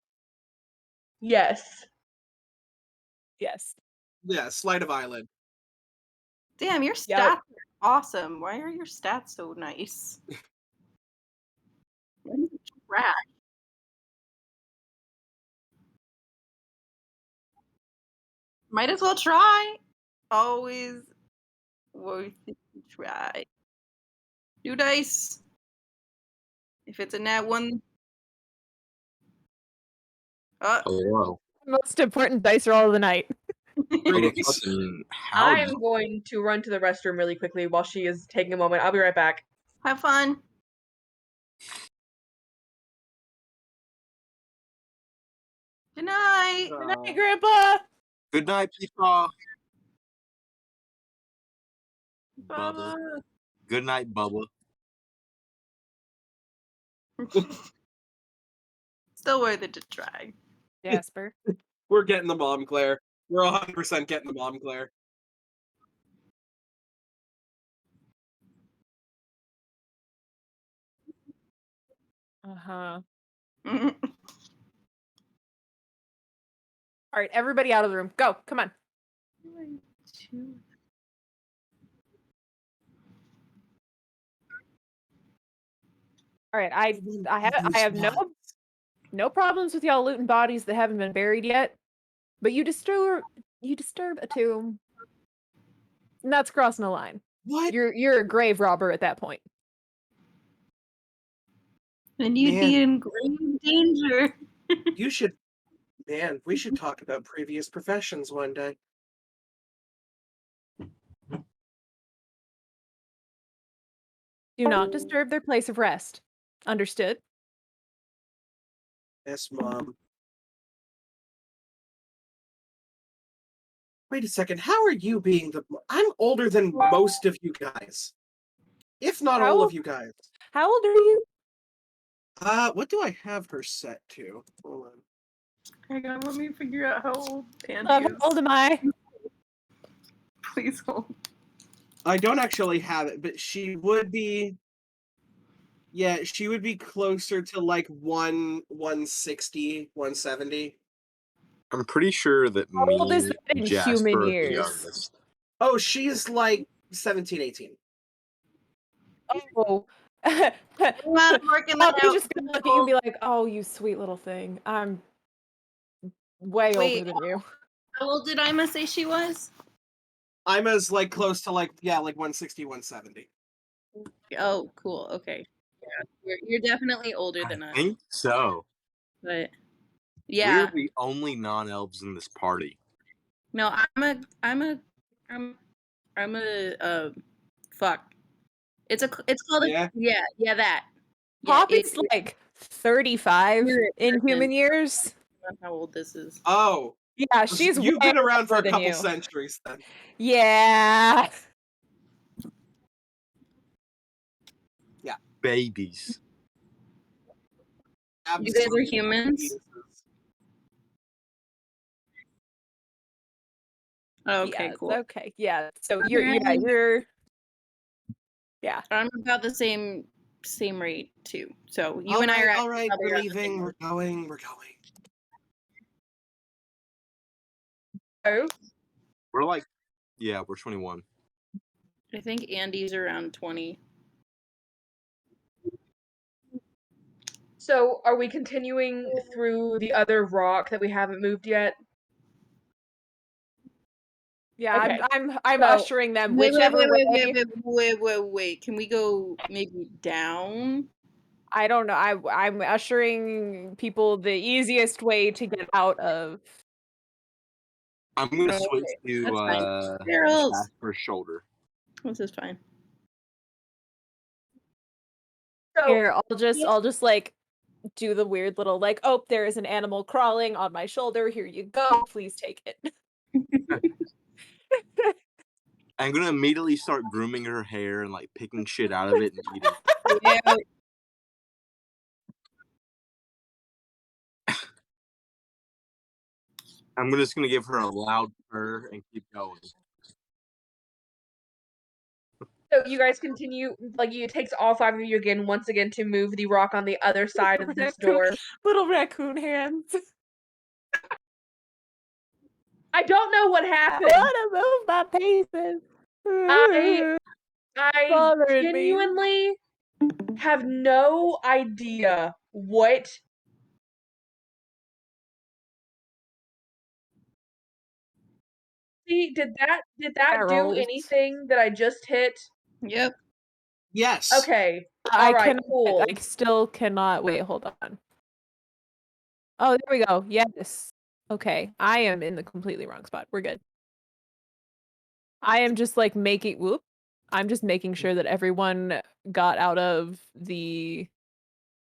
Yes. Yes. Yeah, Sleight of Island. Damn, your stats Yep. are awesome. Why are your stats so nice? Why is it trash? Might as well try. Always worth it to try. New dice. If it's a nat one. Hello. Most important dice roll of the night. Greetings. Fucking howdy. I'm going to run to the restroom really quickly while she is taking a moment. I'll be right back. Have fun. Good night. Good night, Grandpa. Good night, Peepaw. Bubba. Bubba. Good night, Bubba. Still worth it to try. Jasper. We're getting the mom, Claire. We're 100% getting the mom, Claire. Uh-huh. Mhm. All right, everybody out of the room. Go. Come on. All right, I have no problems with y'all looting bodies that haven't been buried yet, but you disturb a tomb, and that's crossing a line. What? You're a grave robber at that point. And you'd Man. be in grave danger. You should, man, we should talk about previous professions one day. Do not disturb their place of rest. Understood? Yes, Mom. Wait a second. How are you being the... I'm older than most of you guys. If not all of you guys. How old are you? What do I have her set to? Hold on. Hang on, let me figure out how old Andy How is. old am I? Please hold. I don't actually have it, but she would be... Yeah, she would be closer to like 160, 170. I'm pretty sure that How old is me that in and Jasper human are the years? youngest. Oh, she's like 17, 18. Oh. I'm working Oh, that he's out. just gonna look at you and be like, "Oh, you sweet little thing. I'm way Wait. older than you." How old did Ima say she was? I'm as like close to like 160, 170. Oh, cool. Okay. Yeah, you're definitely older than I us. think so. But yeah, We're the only non-elves in this party. no, fuck. It's called Yeah. that. Poppy's like 35 You're in person. human years. That's how old this is. Oh, Yeah, she's you've way been around for older a than couple you. centuries then. Yeah. Babies. You guys are Absolutely humans? geniuses. Okay, Yeah, cool. okay. Yeah. So you're I'm about the same rate too. So you All and I are all right, probably we're around the same leaving. rate. We're going. Oh, We're like, yeah, we're 21. I think Andy's around 20. so are we continuing through the other rock that we haven't moved yet? yeah, Okay, I'm so- ushering them whichever way. Wait. Can we go maybe down? I don't know. I'm ushering people the easiest way to get out of. I'm gonna Okay, switch to that's fine. Barrels. Casper's shoulder. This is fine. So Here, I'll just like do the weird little like, oh, there is an animal crawling on my shoulder. Here you go. Please take it. I'm gonna immediately start grooming her hair and like picking shit out of it and eating. Yeah. I'm just gonna give her a loud purr and keep going. So you guys continue, like it takes all 5 of you again, once again, to move the rock on the other side of this door. Little raccoon hands. I don't know what I happened. wanna move my pieces. I Bothering me. genuinely have no idea what. See, did that do Barrels. anything that I just hit? Yep. Yes. Okay. I All right, cannot. cool. I still cannot. Wait, hold on. Oh, there we go. Yes. Okay. I am in the completely wrong spot. We're good. I am just like making. Whoop. I'm just making sure that everyone got out of the.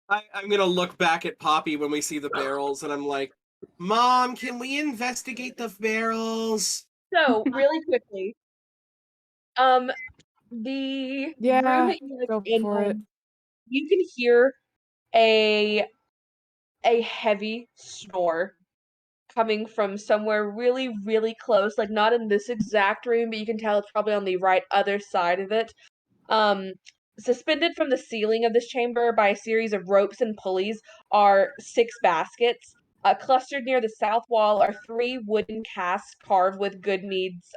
I'm gonna look back at Poppy when we see the barrels, and I'm like, Mom, can we investigate the barrels? So, really quickly, the room Yeah. that you guys Go are in, for it. you can hear a heavy snore coming from somewhere really, really close, like not in this exact room, but you can tell it's probably on the right other side of it. Suspended from the ceiling of this chamber by a series of ropes and pulleys are 6 baskets. Clustered near the south wall are 3 wooden casks carved with good meads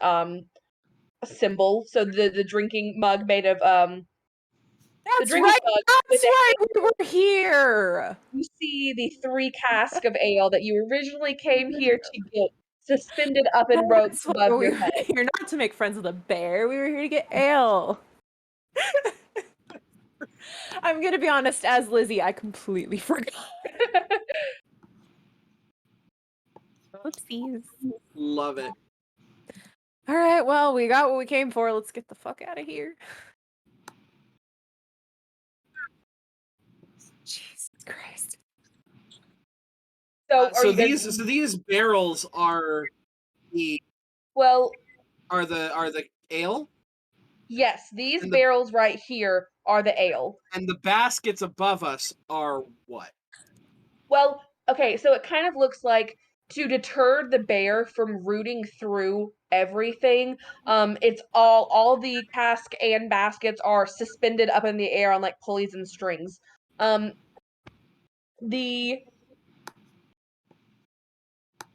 symbol. So the drinking mug made of the That's drinking right. mug with That's why we were here. you see the 3 casks of ale that you originally came here to get suspended up in ropes That's why above we your were head. here not to make friends with a bear. We were here to get ale. I'm gonna be honest, as Lizzie, I completely forgot. Oopsies. Love it. All right, well, we got what we came for. Let's get the fuck out of here. Jesus Christ. So are So you guys these barrels are the well, are the ale, yes, these And the- barrels right here are the ale. and the baskets above us are what? Well, okay, so it kind of looks like to deter the bear from rooting through everything, it's all the cask and baskets are suspended up in the air on like pulleys and strings. The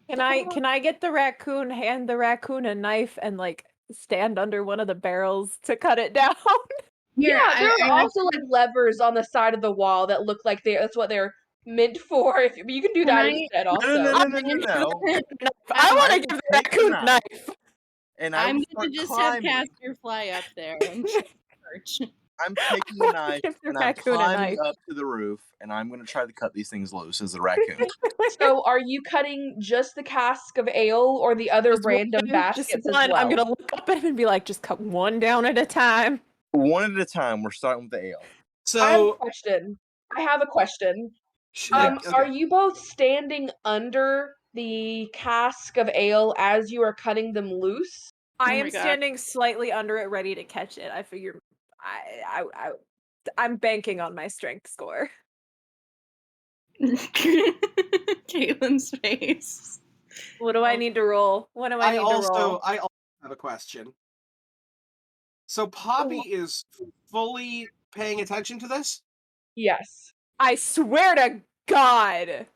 Can I get the raccoon, hand the raccoon a knife and like stand under one of the barrels to cut it down? Here, yeah, there I are also like levers on the side of the wall that look like that's what they're meant for. If you can do Can that I- instead, No, also. no. I want I to give the will take the raccoon a knife. knife. And I I'm will gonna start just climbing. have Casper fly up there and search. I'm taking the knife Give the and I'm raccoon a climbing knife. up to the roof and I'm gonna try to cut these things loose as a raccoon. So, are you cutting just the cask of ale or the other Just random one, baskets as I'm well? gonna look up at him and be like, just cut one down at a time. One at a time, we're starting with the ale. I have a So question. I have a question. Yeah. Are you both standing under the cask of ale as you are cutting them loose? I Oh am my God. standing slightly under it, ready to catch it. I figure I'm banking on my strength score. Caitlin's face. What do I need to roll? What do I need to roll? I also have a question. So Poppy is fully paying attention to this? Yes. I swear to God.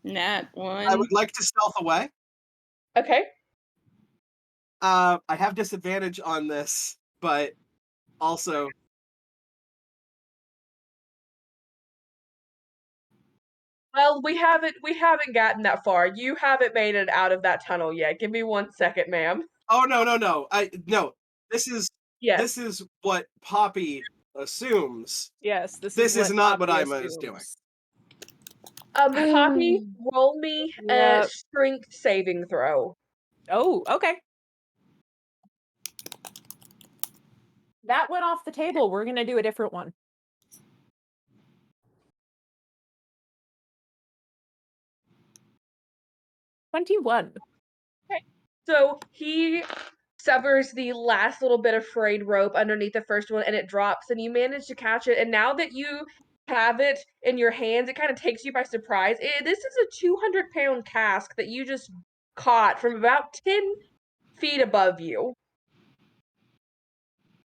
Nat I one. would like to stealth away. Okay. I have disadvantage on this, but also Well, we haven't gotten that far. You haven't made it out of that tunnel yet. Give me 1 second, ma'am. oh no. No. This Yes. is what Poppy assumes. Yes, this This is what not what Poppy Ima is doing. assumes. Poppy, roll me a Yep. strength saving throw. Oh, okay. That went off the table. We're gonna do a different one. $21. So he severs the last little bit of frayed rope underneath the first one and it drops and you manage to catch it. And now that you have it in your hands, it kind of takes you by surprise. This is a 200-pound cask that you just caught from about 10 feet above you.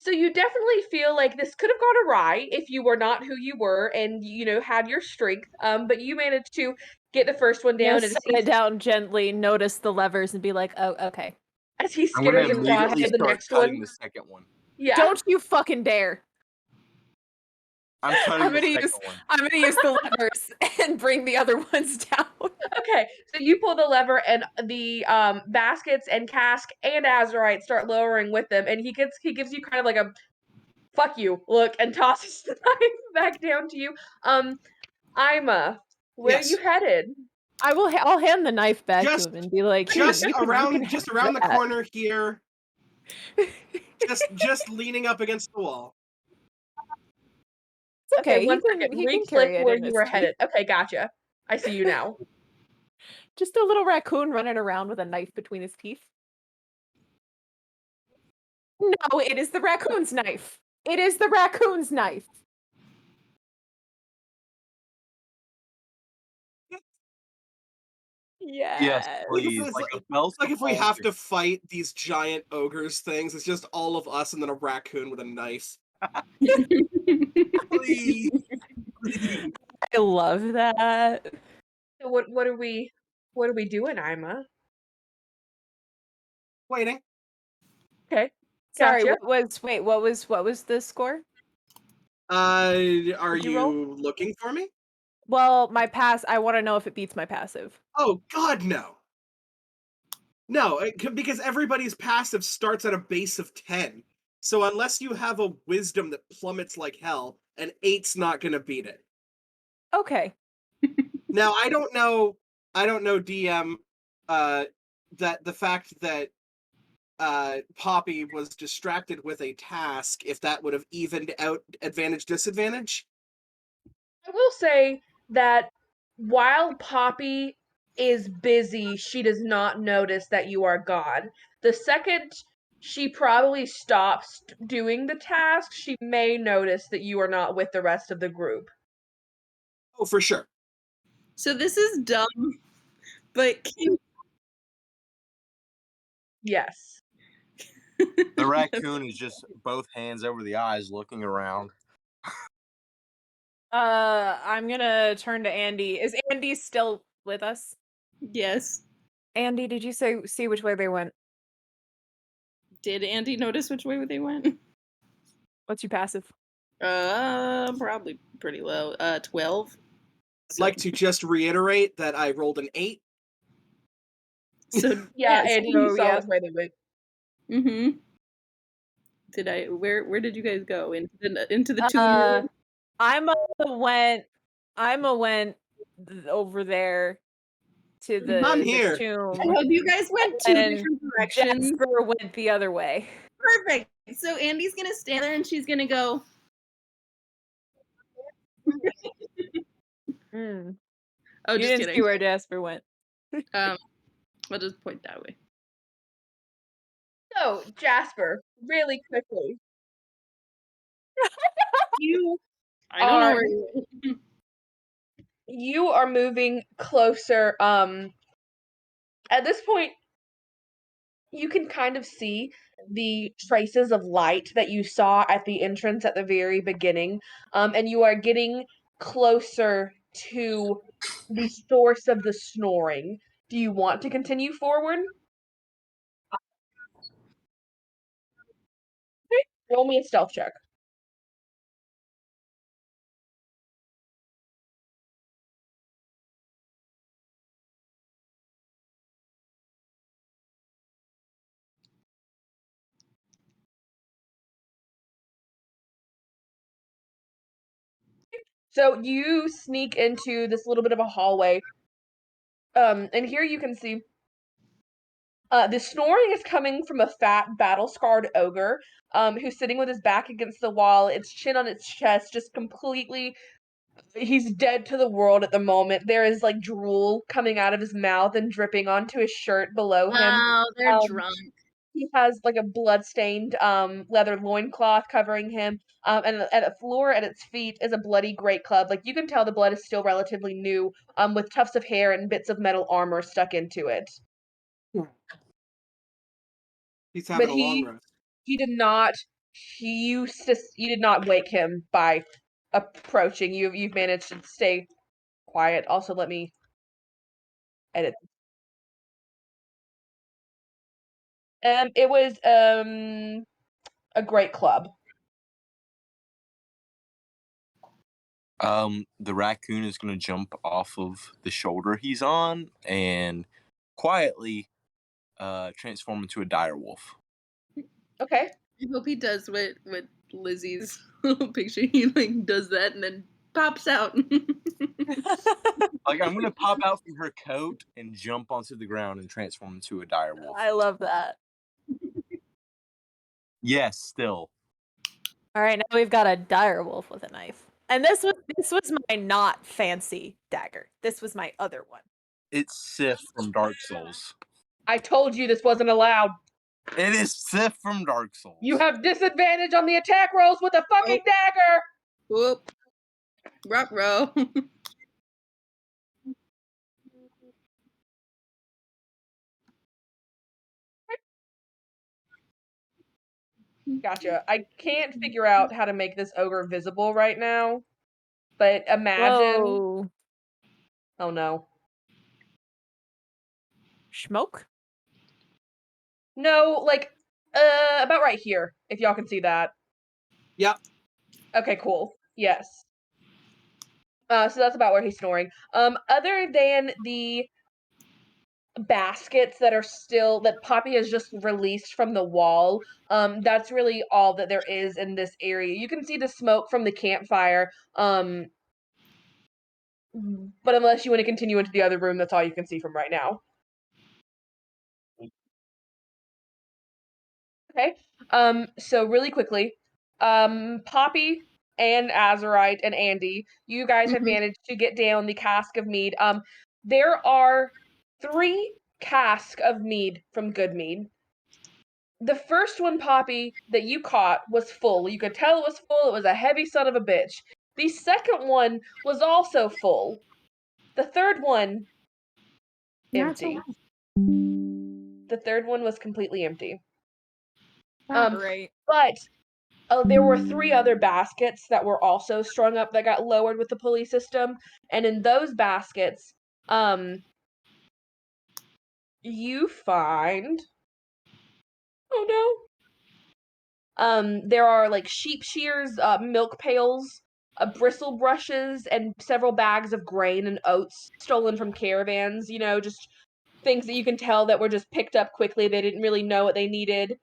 So you definitely feel like this could have gone awry if you were not who you were and had your strength. But you managed to get the first one down Set it down gently, notice the levers, and be like, oh, okay. as he I'm gonna skitters across immediately to the start next cutting one. the second one. Yeah. Don't you fucking dare. I'm cutting I'm the gonna second use one. I'm gonna use the levers and bring the other ones down. Okay, so you pull the lever and the baskets and cask and azurite start lowering with them, and he gives you kind of like a fuck you look and tosses the knife back down to you. Ima, where are you Yes. headed? I'll hand the knife back to Just- him and be like, "Here, Just you can around have the that." corner here. just leaning up against the wall. It's okay. One He second. can Re-click carry it where in you his were teeth. headed. Okay, gotcha. I see you now. Just a little raccoon running around with a knife between his teeth. No, it is the raccoon's knife. It is the raccoon's knife. Yes, Yes. please. It's Like like- a belt It's like if we of have holding. to fight these giant ogres things, it's just all of us and then a raccoon with a knife. Please. Please. I love that. So what are we doing, Ima? Waiting. Okay. Sorry, Gotcha. what was the score? Are Did you roll? you looking for me? Well, my pass, I want to know if it beats my passive. Oh God, no. No, because everybody's passive starts at a base of 10. So unless you have a wisdom that plummets like hell, an 8's not gonna beat it. Okay. Now I don't know DM that the fact that Poppy was distracted with a task, if that would have evened out advantage disadvantage. I will say that while Poppy is busy, she does not notice that you are gone. The second she probably stops doing the task, she may notice that you are not with the rest of the group. Oh, for sure. So this is dumb, but Yes. The raccoon is just both hands over the eyes looking around. I'm gonna turn to Andy. Is Andy still with us? yes. Andy, did you see which way they went? Did Andy notice which way they went? What's your passive? Probably pretty low. 12. I'd like to just reiterate that I rolled an 8. So Yeah, yes. Andy, so, you saw yeah. which way they went. Mm-hmm. Did I? Where did you guys go? Into the tomb? Ima went over there to I'm the here. tomb. Oh, you guys went two and different directions. Jasper went the other way. Perfect. So Andy's gonna stand there and she's gonna go. Mm. Oh, You just didn't kidding. see where Jasper went. I'll just point that way. So, Jasper, really quickly. You I don't know are where you went. you are moving closer At this point, you can kind of see the traces of light that you saw at the entrance at the very beginning, and you are getting closer to the source of the snoring. Do you want to continue forward? Okay, roll me a stealth check. So you sneak into this little bit of a hallway, and here you can see the snoring is coming from a fat, battle-scarred ogre, who's sitting with his back against the wall, its chin on its chest, just completely. He's dead to the world at the moment. There is like drool coming out of his mouth and dripping onto his shirt below him. Wow, they're Um, drunk. he has like a blood-stained leather loincloth covering him. And at the floor at its feet is a bloody great club. Like you can tell the blood is still relatively new, with tufts of hair and bits of metal armor stuck into it. He's But having a long rest. he did not you did not wake him by approaching. You've managed to stay quiet. Also, let me edit. It was a great club. The raccoon is gonna jump off of the shoulder he's on and quietly transform into a dire wolf. Okay. I hope he does what Lizzie's little picture. He like does that and then pops out. Like I'm gonna pop out from her coat and jump onto the ground and transform into a dire wolf. I love that. Yes, still. All right, now we've got a dire wolf with a knife. And this was my not fancy dagger. This was my other one. It's Sif from Dark Souls. I told you this wasn't allowed. It is Sif from Dark Souls. You have disadvantage on the attack rolls with a fucking dagger. Whoop. Rock row. Gotcha. I can't figure out how to make this ogre visible right now, but imagine. Whoa. Oh no. Smoke? No, like about right here, if y'all can see that. Yep. Okay, cool. Yes. So that's about where he's snoring. Other than the baskets that Poppy has just released from the wall, that's really all that there is in this area. You can see the smoke from the campfire, but unless you want to continue into the other room, that's all you can see from right now. Okay. So really quickly, Poppy and Azurite and Andy, you guys have managed to get down the cask of mead. There are 3 casks of mead from Good Mead. The first one, Poppy, that you caught was full. You could tell it was full. It was a heavy son of a bitch. The second one was also full. The third one, empty. The third one was completely empty. Great. But there were 3 other baskets that were also strung up that got lowered with the pulley system, and in those baskets, you find. Oh no. There are like sheep shears, milk pails, bristle brushes, and several bags of grain and oats stolen from caravans. Just things that you can tell that were just picked up quickly. They didn't really know what they needed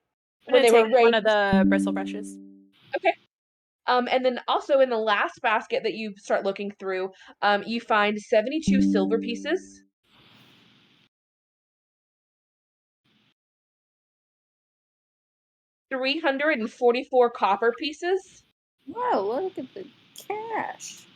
when they were take raised. one of the bristle brushes. Okay. And then also in the last basket that you start looking through, you find 72 silver pieces. $344 copper pieces. Wow, look at the cash.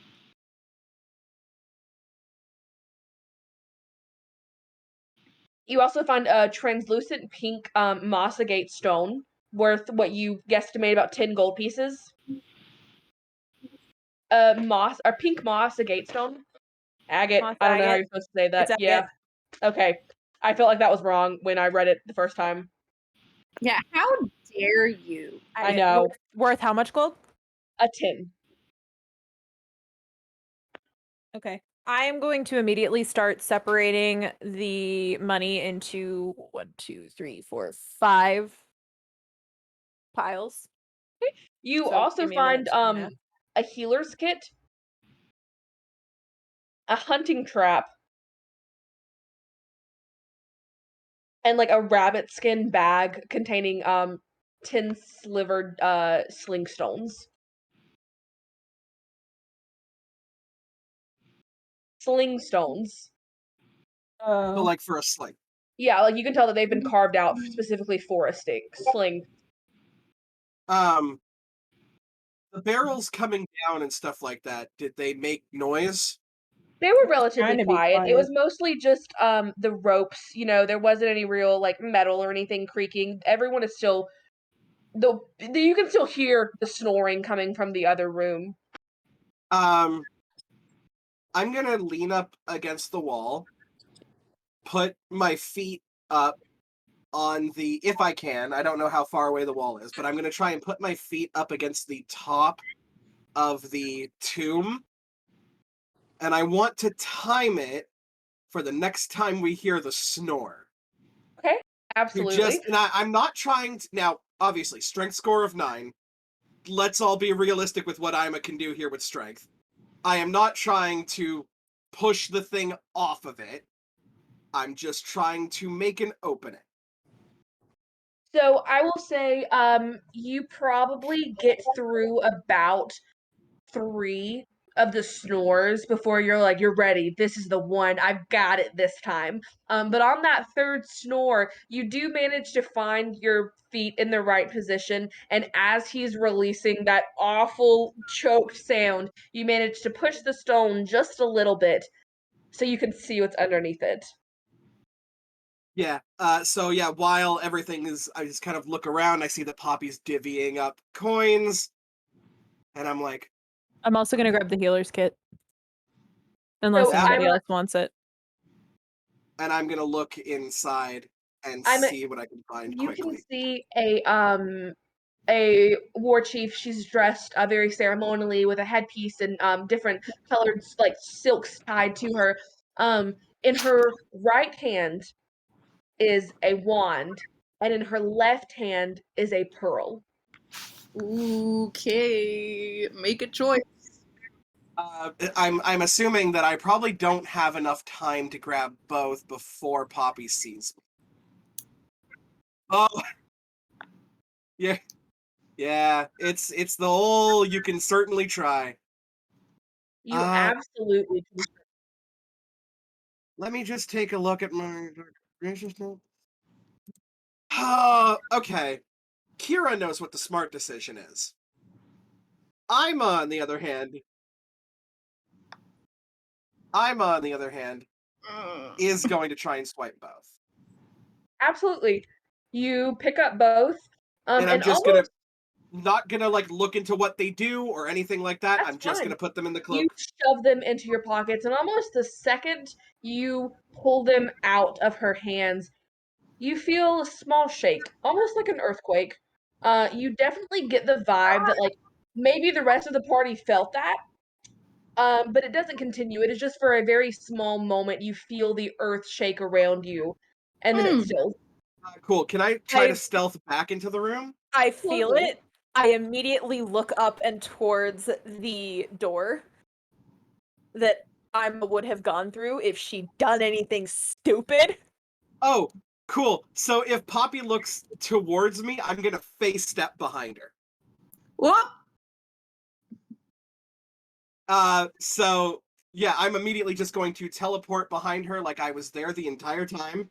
You also find a translucent pink moss agate stone worth what you guesstimate about 10 gold pieces. Pink moss agate stone. Agate. Moss I don't know how agate. you're supposed to say that. It's Yeah. agate. Okay. I felt like that was wrong when I read it the first time. Yeah, how dare you? I know. Worth how much gold? A 10. Okay. I am going to immediately start separating the money into 1, 2, 3, 4, 5 piles. You So also give me a minute find to do math. a healer's kit, a hunting trap, and like a rabbit skin bag containing 10 slivered sling stones. Sling stones. So, like for a sling. Yeah, like you can tell that they've been carved out specifically for a sling. The barrels coming down and stuff like that, did they make noise? They were It was relatively trying to be quiet. It was quiet. mostly just the ropes, there wasn't any real like metal or anything creaking. Everyone is still you can still hear the snoring coming from the other room. I'm gonna lean up against the wall, put my feet up on the, if I can, I don't know how far away the wall is, but I'm gonna try and put my feet up against the top of the tomb, and I want to time it for the next time we hear the snore. Okay, absolutely. I'm not trying to, now, obviously, strength score of 9. Let's all be realistic with what Ima can do here with strength. I am not trying to push the thing off of it. I'm just trying to make an opening. So I will say, you probably get through about 3 of the snores before you're ready. This is the one. I've got it this time. But on that third snore, you do manage to find your feet in the right position, and as he's releasing that awful choked sound, you manage to push the stone just a little bit so you can see what's underneath it. Yeah. So yeah, while everything is, I just kind of look around. I see that Poppy's divvying up coins, and I'm like, I'm also gonna grab the healer's kit. Unless So anybody else wants it. and I'm gonna look inside and I'm a- see what I can find you can quickly. see a war chief. She's dressed very ceremonially with a headpiece and different colored like silks tied to her. In her right hand is a wand, and in her left hand is a pearl. Okay, make a choice. I'm assuming that I probably don't have enough time to grab both before Poppy sees me. Oh, yeah, yeah. It's the whole. You can certainly try. You absolutely can. Let me just take a look at my graciousness. Okay. Kira knows what the smart decision is. Ima, on the other hand, is going to try and swipe both. Absolutely. You pick up both. And I'm And just almost not gonna like look into what they do or anything like that. that's I'm just fine. gonna put them in the You cloak. shove them into your pockets, and almost the second you pull them out of her hands, you feel a small shake, almost like an earthquake. You definitely get the vibe that like maybe the rest of the party felt that, but it doesn't continue. It is just for a very small moment. You feel the earth shake around you, and then it stills. Cool. Can I try to stealth back into the room? I feel Absolutely. it. I immediately look up and towards the door that Ima would have gone through if she'd done anything stupid. Oh, cool. So if Poppy looks towards me, I'm gonna face step behind her. What? So yeah, I'm immediately just going to teleport behind her like I was there the entire time.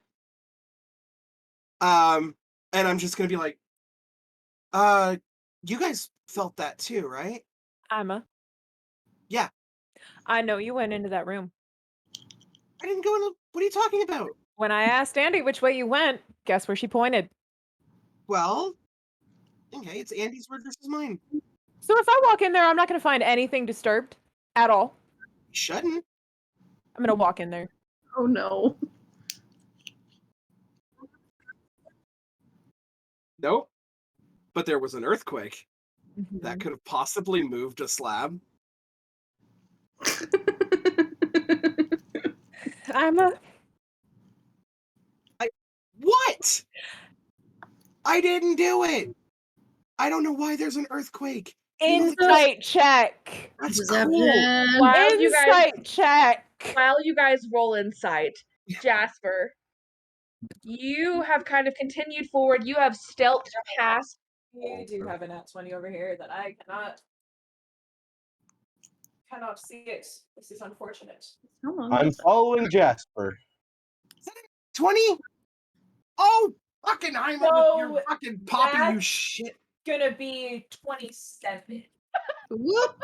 And I'm just gonna be like, you guys felt that too, right? Ima. Yeah. I know you went into that room. I didn't go in the, what are you talking about? When I asked Andy which way you went, guess where she pointed? Well, okay, it's Andy's word versus mine. So if I walk in there, I'm not going to find anything disturbed at all. You shouldn't. I'm going to walk in there. Oh no. Nope. But there was an earthquake Mm-hmm. that could have possibly moved a slab. I'm a. What? I didn't do it. I don't know why there's an earthquake. You know, Insight check. that's cool. Deception. While you guys Insight check. roll insight, Jasper, you have kind of continued forward. You have stealthed past. You do have a nat 20 over here that I cannot see it. This is unfortunate. How long I'm was that? following Jasper. 20? Oh, fucking I'm with So your fucking poppy, you that's- shit. Gonna be 27. Whoop.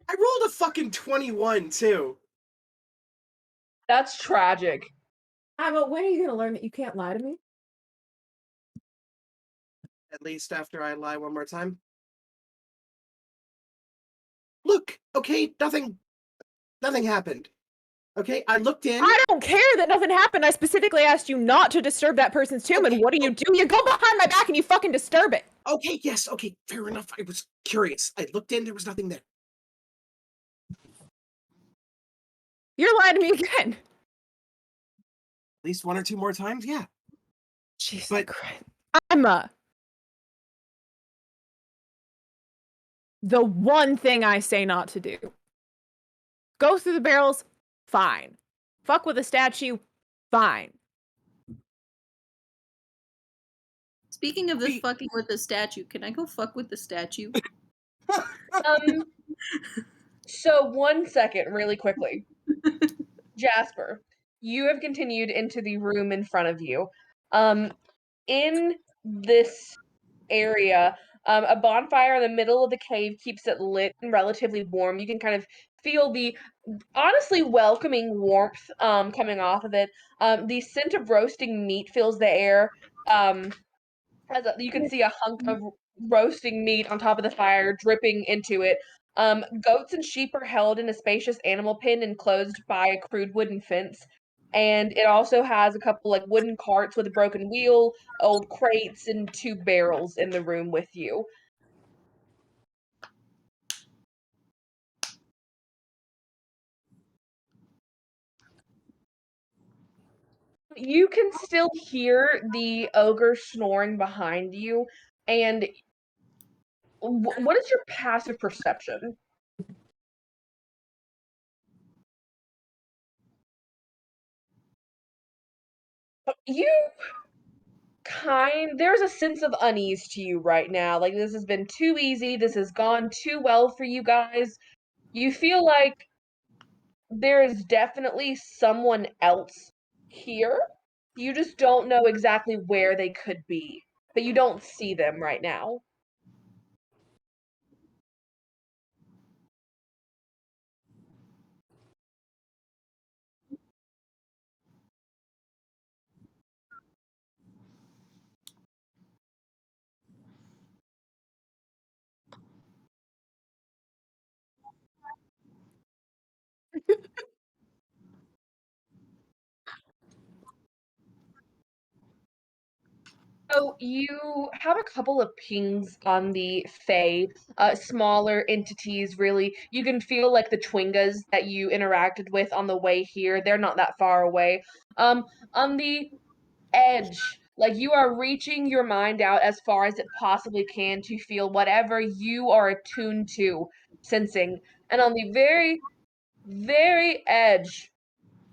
I rolled a fucking 21 too. That's tragic. Emma, when are you gonna learn that you can't lie to me? At least after I lie one more time. Look, okay, nothing happened. Okay, I looked in. I don't care that nothing happened. I specifically asked you not to disturb that person's tomb, Okay, and what do? You go behind my back and you fucking disturb it. Okay, yes, okay, fair enough. I was curious. I looked in, there was nothing there. You're lying to me again. At least one or two more times, yeah. Jesus But- Christ. Emma. The one thing I say not to do. Go through the barrels, fine. Fuck with a statue, fine. Speaking of the Wait. fucking with the statue, can I go fuck with the statue? So 1 second, really quickly. Jasper, you have continued into the room in front of you. In this area, a bonfire in the middle of the cave keeps it lit and relatively warm. You can kind of feel the honestly welcoming warmth coming off of it. The scent of roasting meat fills the air. You can see a hunk of roasting meat on top of the fire dripping into it. Goats and sheep are held in a spacious animal pen enclosed by a crude wooden fence. And it also has a couple like wooden carts with a broken wheel, old crates, and 2 barrels in the room with you. You can still hear the ogre snoring behind you, and what is your passive perception? There's a sense of unease to you right now. Like, this has been too easy. This has gone too well for you guys. You feel like there is definitely someone else here. You just don't know exactly where they could be, but you don't see them right now. So you have a couple of pings on the Fae, smaller entities, really. You can feel like the Twingas that you interacted with on the way here. They're not that far away. On the edge, like you are reaching your mind out as far as it possibly can to feel whatever you are attuned to, sensing. And on the very, very edge,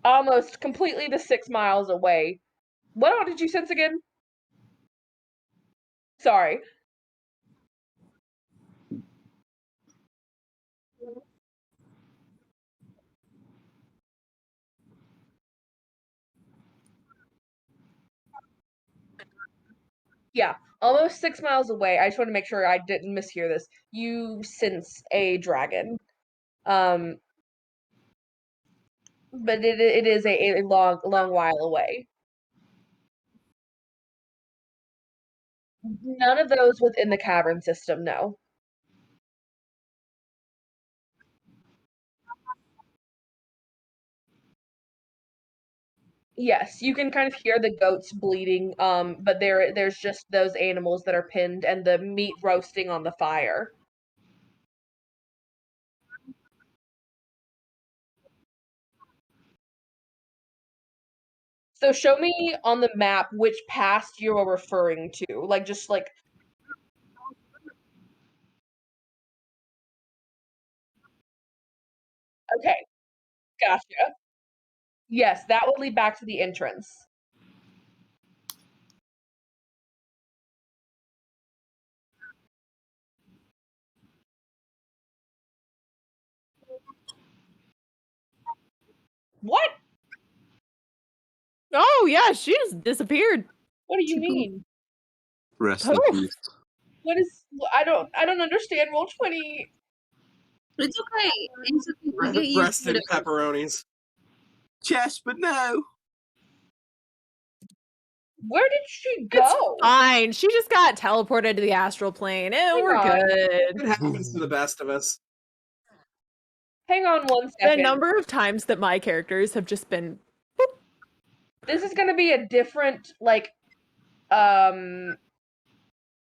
almost completely the 6 miles away. What all did you sense again? Sorry. Yeah, almost 6 miles away. I just want to make sure I didn't mishear this. You sense a dragon. Um, but it is a long while away. None of those within the cavern system, no. Yes, you can kind of hear the goats bleeding, but there's just those animals that are pinned and the meat roasting on the fire. So show me on the map which pass you are referring to. Like, just like. Okay, gotcha. Yes, that will lead back to the entrance. What? Oh yeah, she just disappeared. What do you mean? Rest in Oh. peace. What is? I don't understand. Roll 20. It's okay. It's okay. We'll get used Breast to and it. pepperonis. Yes, but no. Where did she It's go? fine. She just got teleported to the astral plane, and Hang we're on. good. It happens to the best of us. Hang on one The second. number of times that my characters have just been This is gonna be a different, like, um,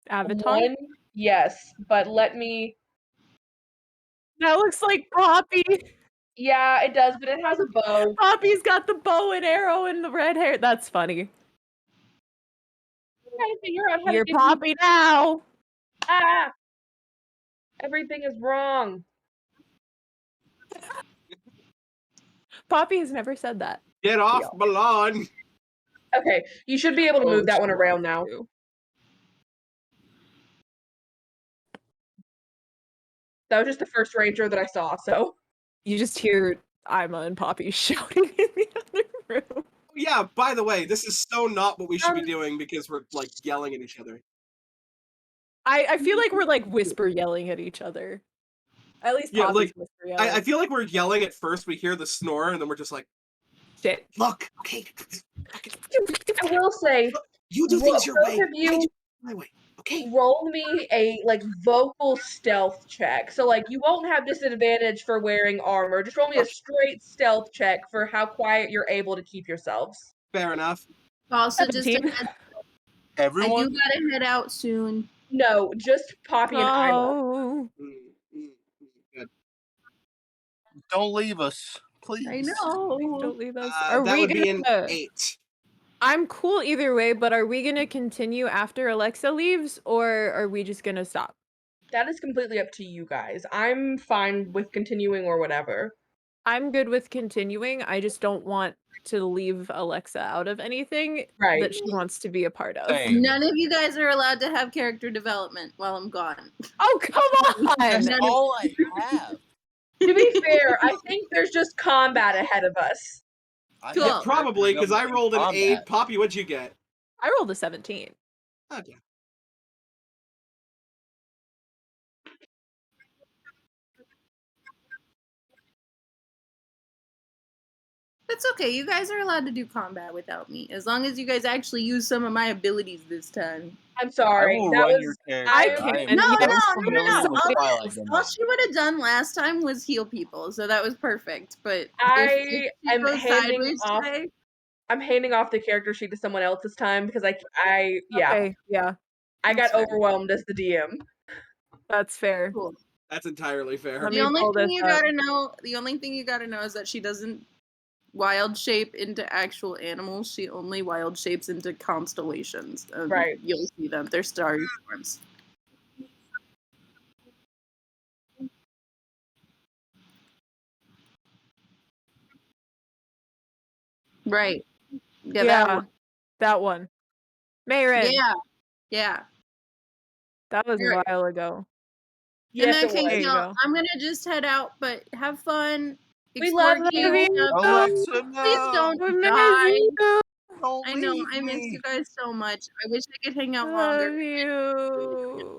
avatar. one. Yes, but let me. That looks like Poppy. Yeah, it does, but it has a bow. Poppy's got the bow and arrow and the red hair. That's funny. I'm trying to figure out how You're to give you. Poppy now. Ah! Everything is wrong. Poppy has never said that. Get off Deal. my lawn. Okay, you should be able to move that one she around wants now. to. That was just the first ranger that I saw, so. You just hear Ima and Poppy shouting in the other room. Yeah, by the way, this is so not what we should be doing because we're like yelling at each other. I feel like we're like whisper yelling at each other. At least Yeah, Poppy's like, whisper yelling. I feel like we're yelling at first, we hear the snore, and then we're just like, Shit. look, okay. I will say, You do things your both way. of you My way. Okay. roll me a like vocal stealth check. So like you won't have disadvantage for wearing armor. Just roll me a straight stealth check for how quiet you're able to keep yourselves. Fair enough. Also, just a 17. heads, I Everyone. do gotta head out soon. No, just Poppy and Ima. Oh. Good. Don't leave us, please. I Please know. don't leave us. Are That we would be an gonna... 8. I'm cool either way, but are we gonna continue after Alexa leaves, or are we just gonna stop? That is completely up to you guys. I'm fine with continuing or whatever. I'm good with continuing. I just don't want to leave Alexa out of anything Right. that she wants to be a part of. Same. None of you guys are allowed to have character development while I'm gone. Oh, come That's on! all I have. To be fair, I think there's just combat ahead of us. I Cool. have Yeah, probably, because I rolled an combat. 8. Poppy, what'd you get? I rolled a 17. Okay. That's okay. You guys are allowed to do combat without me, as long as you guys actually use some of my abilities this time. I'm I sorry. will that run was your character. I I can't- am No, Yeah, no, so no, familiar no, with no. Twilight All Domain. she would have done last time was heal people, so that was perfect. But I if she am goes handing sideways off. today, I'm handing off the character sheet to someone else this time because yeah, Okay, yeah, I That's got fair. overwhelmed as the DM. that's fair. cool. That's entirely fair. Let The me only pull thing this you up. gotta know, the only thing you gotta know is that she doesn't wild shape into actual animals. She only wild shapes into constellations. Right. You'll see them. They're starry forms. Right. Yeah, that one. that one. Mayrin, Yeah. that was a Alright. while ago. Yes, In it that case, There was. you y'all, go. I'm gonna just head out, but have fun. We Explore love cave you. stuff. Alexa, Please no. don't We miss die. you. Don't I know, leave I miss me. you guys so much. I wish I could hang out Love longer. you.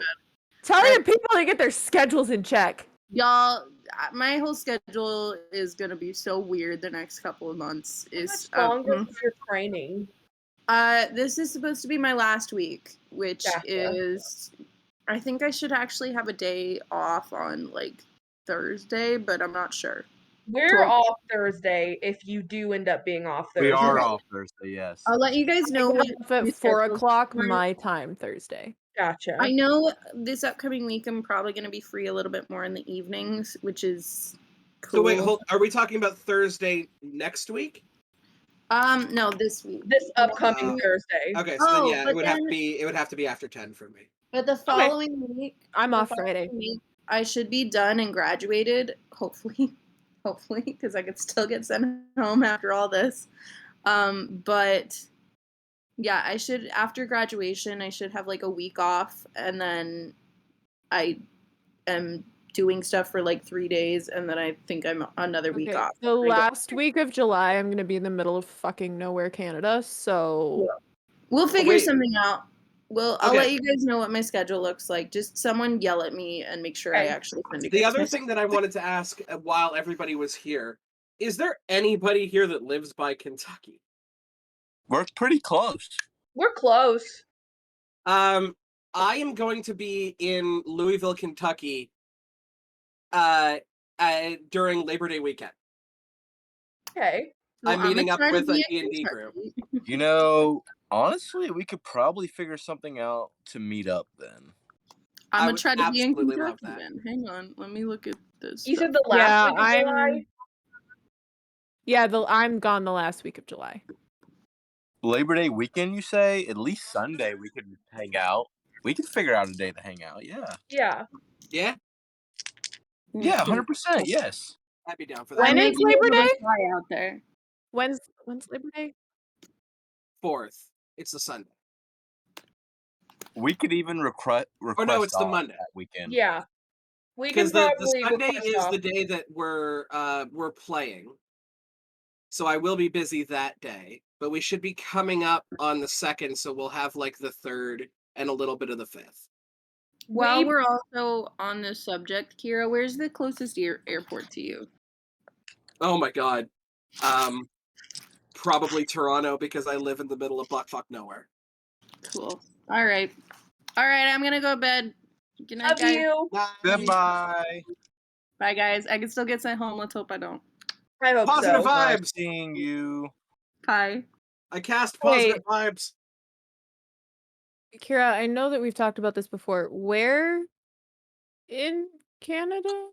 Tell I- your people to get their schedules in check. Y'all, my whole schedule is gonna be so weird the next couple of months. How Is much longer is your training? This is supposed to be my last week, which Gotcha. is, I think I should actually have a day off on like Thursday, but I'm not sure. We're Cool. off Thursday if you do end up being off Thursday. We are off Thursday, yes. I'll let you guys know I'm what off at my 4 schedule's o'clock for. my time Thursday. Gotcha. I know this upcoming week I'm probably going to be free a little bit more in the evenings, which is cool. So wait, are we talking about Thursday next week? No, this week. This upcoming Thursday. Okay, so then yeah, but it would have to be after 10 for me. But the following week, I'm the off following Friday. week, I should be done and graduated, hopefully, because I could still get sent home after all this. But yeah, I should, after graduation, I should have like a week off, and then I am doing stuff for like 3 days, and then I think I'm another week Okay, off. the last week of July, I'm gonna be in the middle of fucking nowhere, Canada. So We'll figure wait. something out. I'll Okay. let you guys know what my schedule looks like. Just someone yell at me and make sure I Okay. actually send you The guys other my thing that I wanted to ask while everybody was here, is there anybody here that lives by Kentucky? We're pretty close. We're close. I am going to be in Louisville, Kentucky, during Labor Day weekend. Okay. I'm meeting up with a D D&D crew. You know, honestly, we could probably figure something out to meet up then. I I'm gonna would try to be in absolutely love Kentucky that. then. Hang on, let me look at this. You stuff. said the last week of July? yeah, I'm gone the last week of July. Labor Day weekend, you say? At least Sunday we could hang out. We could figure out a day to hang out, yeah. Yeah. Yeah, Yeah, 100%, yes. I'd be down for that. When is Labor Day? Fly out there. When's Labor Day? 4th. It's the Sunday. We could even request no, it's the off Monday. that weekend. Yeah. We can Because the probably Sunday request is off. the day that we're playing. So I will be busy that day. But we should be coming up on the 2nd, so we'll have like the 3rd and a little bit of the 5th. While we're also on this subject, Kira, where's the closest airport to you? Oh my god. Probably Toronto, because I live in the middle of buttfuck nowhere. Cool. All right, I'm gonna go to bed. Good night, Love guys. you. Goodbye. Bye, guys. I can still get sent home. Let's hope I don't. I hope Positive so. vibes. Nice seeing you. Bye. I cast positive vibes. Kira, I know that we've talked about this before. Where in Canada?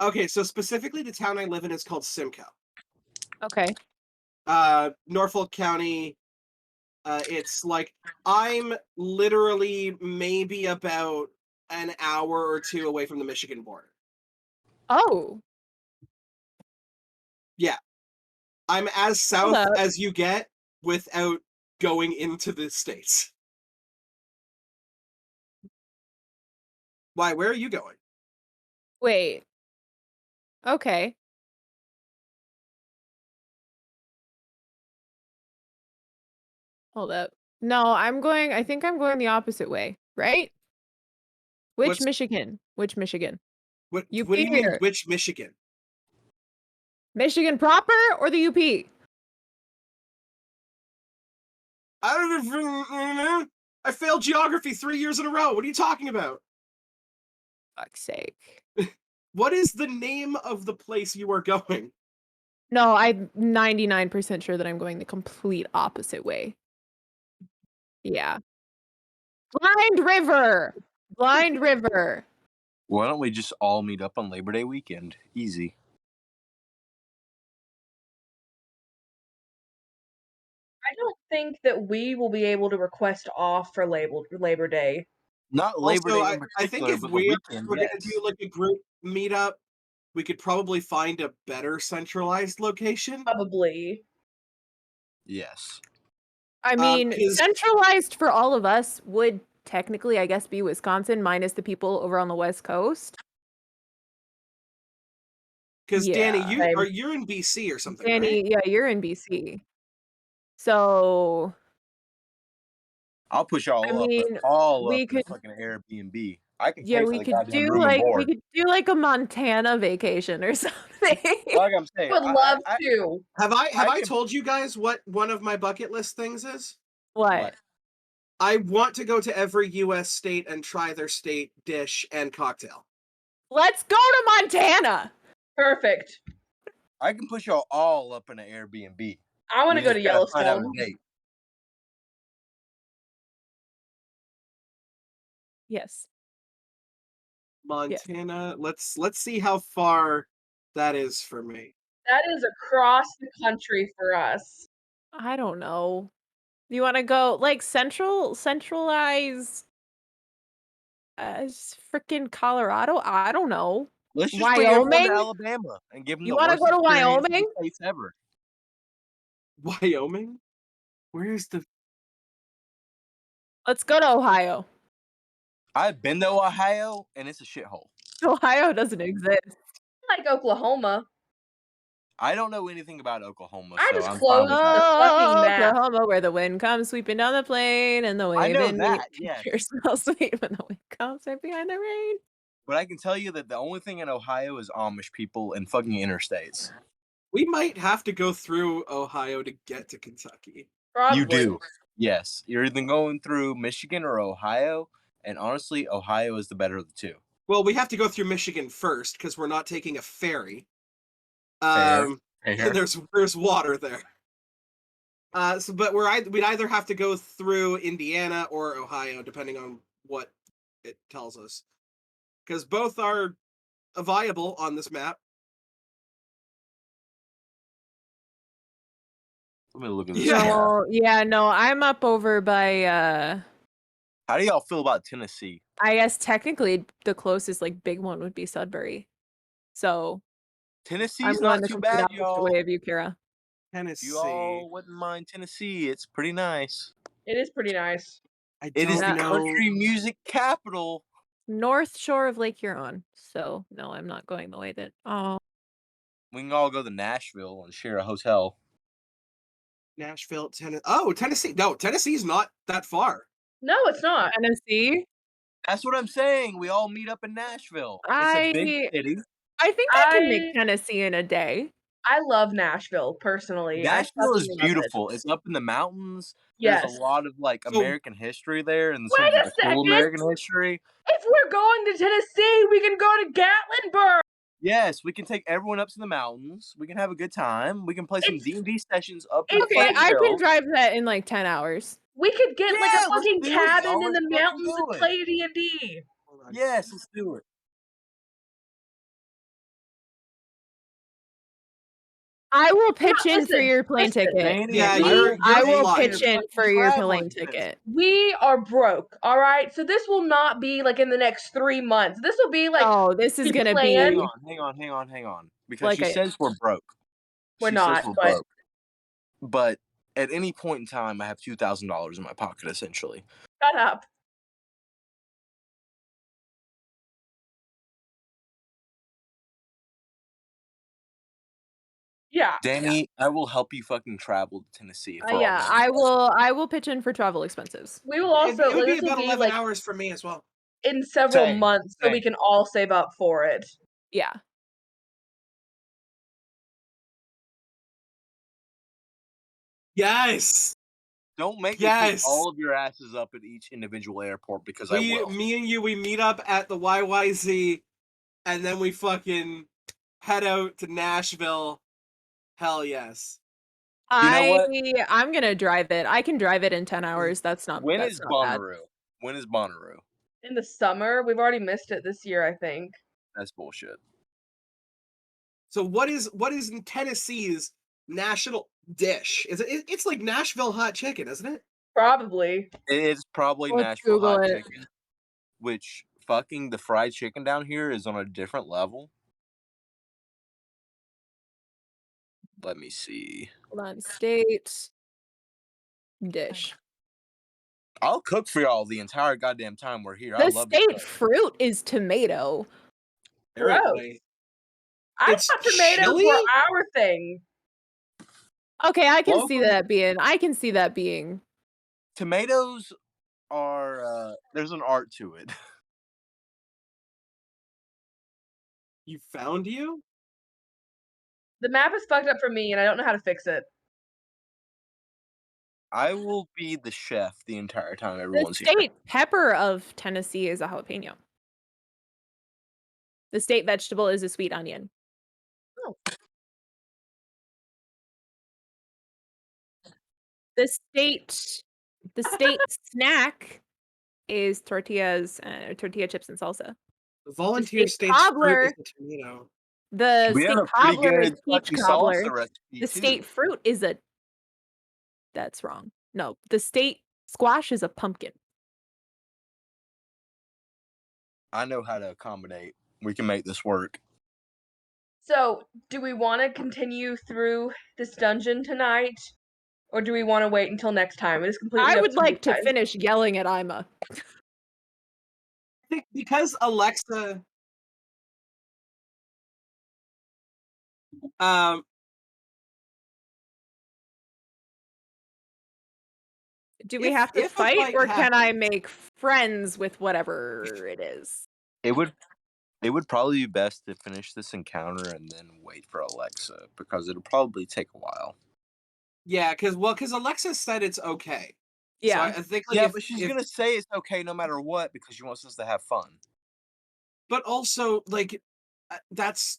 Okay, so specifically the town I live in is called Simcoe. Okay. Norfolk County. It's like I'm literally maybe about an hour or two away from the Michigan border. Oh. Yeah. I'm as south Hello. as you get without going into the States. Why? Where are you going? Wait. Okay. Hold up. No, I think I'm going the opposite way, right? Which Michigan? Which Michigan? What UP do you mean, here. which Michigan? Michigan proper or the UP? I failed geography 3 years in a row. What are you talking about? Fuck's sake. What is the name of the place you are going? No, I'm 99% sure that I'm going the complete opposite way. Yeah. Blind River. Blind River. Why don't we just all meet up on Labor Day weekend? Easy. I don't think that we will be able to request off for Labor Day. Not Labor Also, Day in I think particular, if but the we're weekend, going to yes. do like a group meetup, we could probably find a better centralized location. Probably. Yes. I mean, 'cause- centralized for all of us would technically, I guess, be Wisconsin minus the people over on the West Coast. Because Danny, Yeah. you're in BC or something, Danny, right? yeah, you're in BC. So I'll push y'all I up, mean, all we up in a could- fucking Airbnb. I can yeah, pay we for the could goddamn do room and like board. a Montana vacation or something. Like I'm saying, I would love to. Have I can- told you guys what one of my bucket list things is? What? I want to go to every US state and try their state dish and cocktail. Let's go to Montana. Perfect. I can put y'all all up in an Airbnb. I want to We go just to gotta find out a Yellowstone. date. Yes. Montana. Let's see how far that is for me. That is across the country for us. I don't know. You want to go like centralized freaking Colorado? I don't know. Let's just bring everyone to Wyoming? Alabama and give them You the want to worst go to experience in Wyoming? the states ever. Wyoming? Where's the Let's go to Ohio. I've been to Ohio, and it's a shithole. Ohio doesn't exist. I like Oklahoma. I don't know anything about Oklahoma, I so just I'm fine closed with that. the fucking map. Oklahoma, where the wind comes sweeping down the plain and the I know waving that, yes. picture smells sweet when the wind comes right behind the rain. But I can tell you that the only thing in Ohio is Amish people and fucking interstates. We might have to go through Ohio to get to Kentucky. Probably. You do. Yes. You're either going through Michigan or Ohio, and honestly, Ohio is the better of the two. Well, we have to go through Michigan first because we're not taking a ferry. Fair. There's water there. But we'd either have to go through Indiana or Ohio, depending on what it tells us, because both are viable on this map. Let me look at this. Yeah. map. No, I'm up over by How do y'all feel about Tennessee? I guess technically the closest like big one would be Sudbury. So I'm Tennessee's going not the too complete bad, opposite y'all. way of you, Kira. Tennessee. You all wouldn't mind Tennessee. It's pretty nice. It is pretty nice. I It is don't the know. country music capital. North shore of Lake Huron. So no, I'm not going the way that We can all go to Nashville and share a hotel. Nashville, Tennessee. Oh, Tennessee. No, Tennessee's not that far. No, it's not. Tennessee. That's what I'm saying. We all meet up in Nashville. It's a big city. I think I can make Tennessee in a day. I love Nashville personally. Nashville is fucking love it. beautiful. It's up in the mountains. Yes. There's a lot of like So- American history there, and Wait some of a the cool second! American history. If we're going to Tennessee, we can go to Gatlinburg. Yes, we can take everyone up to the mountains. We can have a good time. We can play some It's- D&D sessions up in the Okay, I can foothills. drive that in like 10 hours. We could get like Yeah, a let's fucking do it, cabin y'all. in the Let's fucking mountains do and it. play D&D. Hold on. Yes, let's do it. I will pitch in for listen, your plane listen. ticket. Danny, Yeah, you're I will flying. pitch in fucking for your traveling plane this. ticket. We are broke, all right? So this will not be like in the next 3 months. This will be like Oh, this is we gonna planned. be Hang on. Because Like she says we're broke. We're She not, says we're but- broke. But at any point in time, I have $2,000 in my pocket, essentially. Shut up. Yeah. Danny, I will help you fucking travel to Tennessee. For all money. I will pitch in for travel expenses. We will also it would be this will about be 11 like hours for me as well. in several Same, months so we same. can all save up for it. Yeah. Yes. Don't make me pick Yes. all of your asses up at each individual airport because I will. Me and you, we meet up at the YYZ, and then we fucking head out to Nashville. Hell yes. You know what? I'm gonna drive it. I can drive it in 10 hours. That's not When that's is not bad. Bonnaroo? When is Bonnaroo? In the summer, we've already missed it this year, I think. That's bullshit. So what is in Tennessee's national dish? It's like Nashville hot chicken, isn't it? Probably. It's probably Let's Nashville Google hot it. chicken, which fucking the fried chicken down here is on a different level. Let me see. Hold on. State dish. I'll cook for y'all the entire goddamn time we're here. I The love to state cook. fruit is tomato. Gross. Apparently. I It's thought tomatoes chili? were our thing. Okay, I can see Welcome- that being. Tomatoes are there's an art to it. You found you? The map is fucked up for me and I don't know how to fix it. I will be the chef the entire time The everyone's here. state pepper of Tennessee is a jalapeno. The state vegetable is a sweet onion. The state snack is tortillas, tortilla chips and salsa. Volunteer state state's fruit cobbler- is a tomato. The We have state a pretty cobbler is good peach spicy cobbler. salsa recipe The too. state fruit is a. That's wrong. No, the state squash is a pumpkin. I know how to accommodate. We can make this work. So, do we want to continue through this dungeon tonight, or do we want to wait until next time? It is completely I up would to you like to guys. finish yelling at Ima. I think because Alexa Do we If- have to if a fight, fight or can I happens- make friends with whatever it is? It would probably be best to finish this encounter and then wait for Alexa because it'll probably take a while. Yeah, because Alexa said it's okay. Yeah. So I think like Yeah, if, but she's if- gonna say it's okay no matter what because she wants us to have fun. but also like that's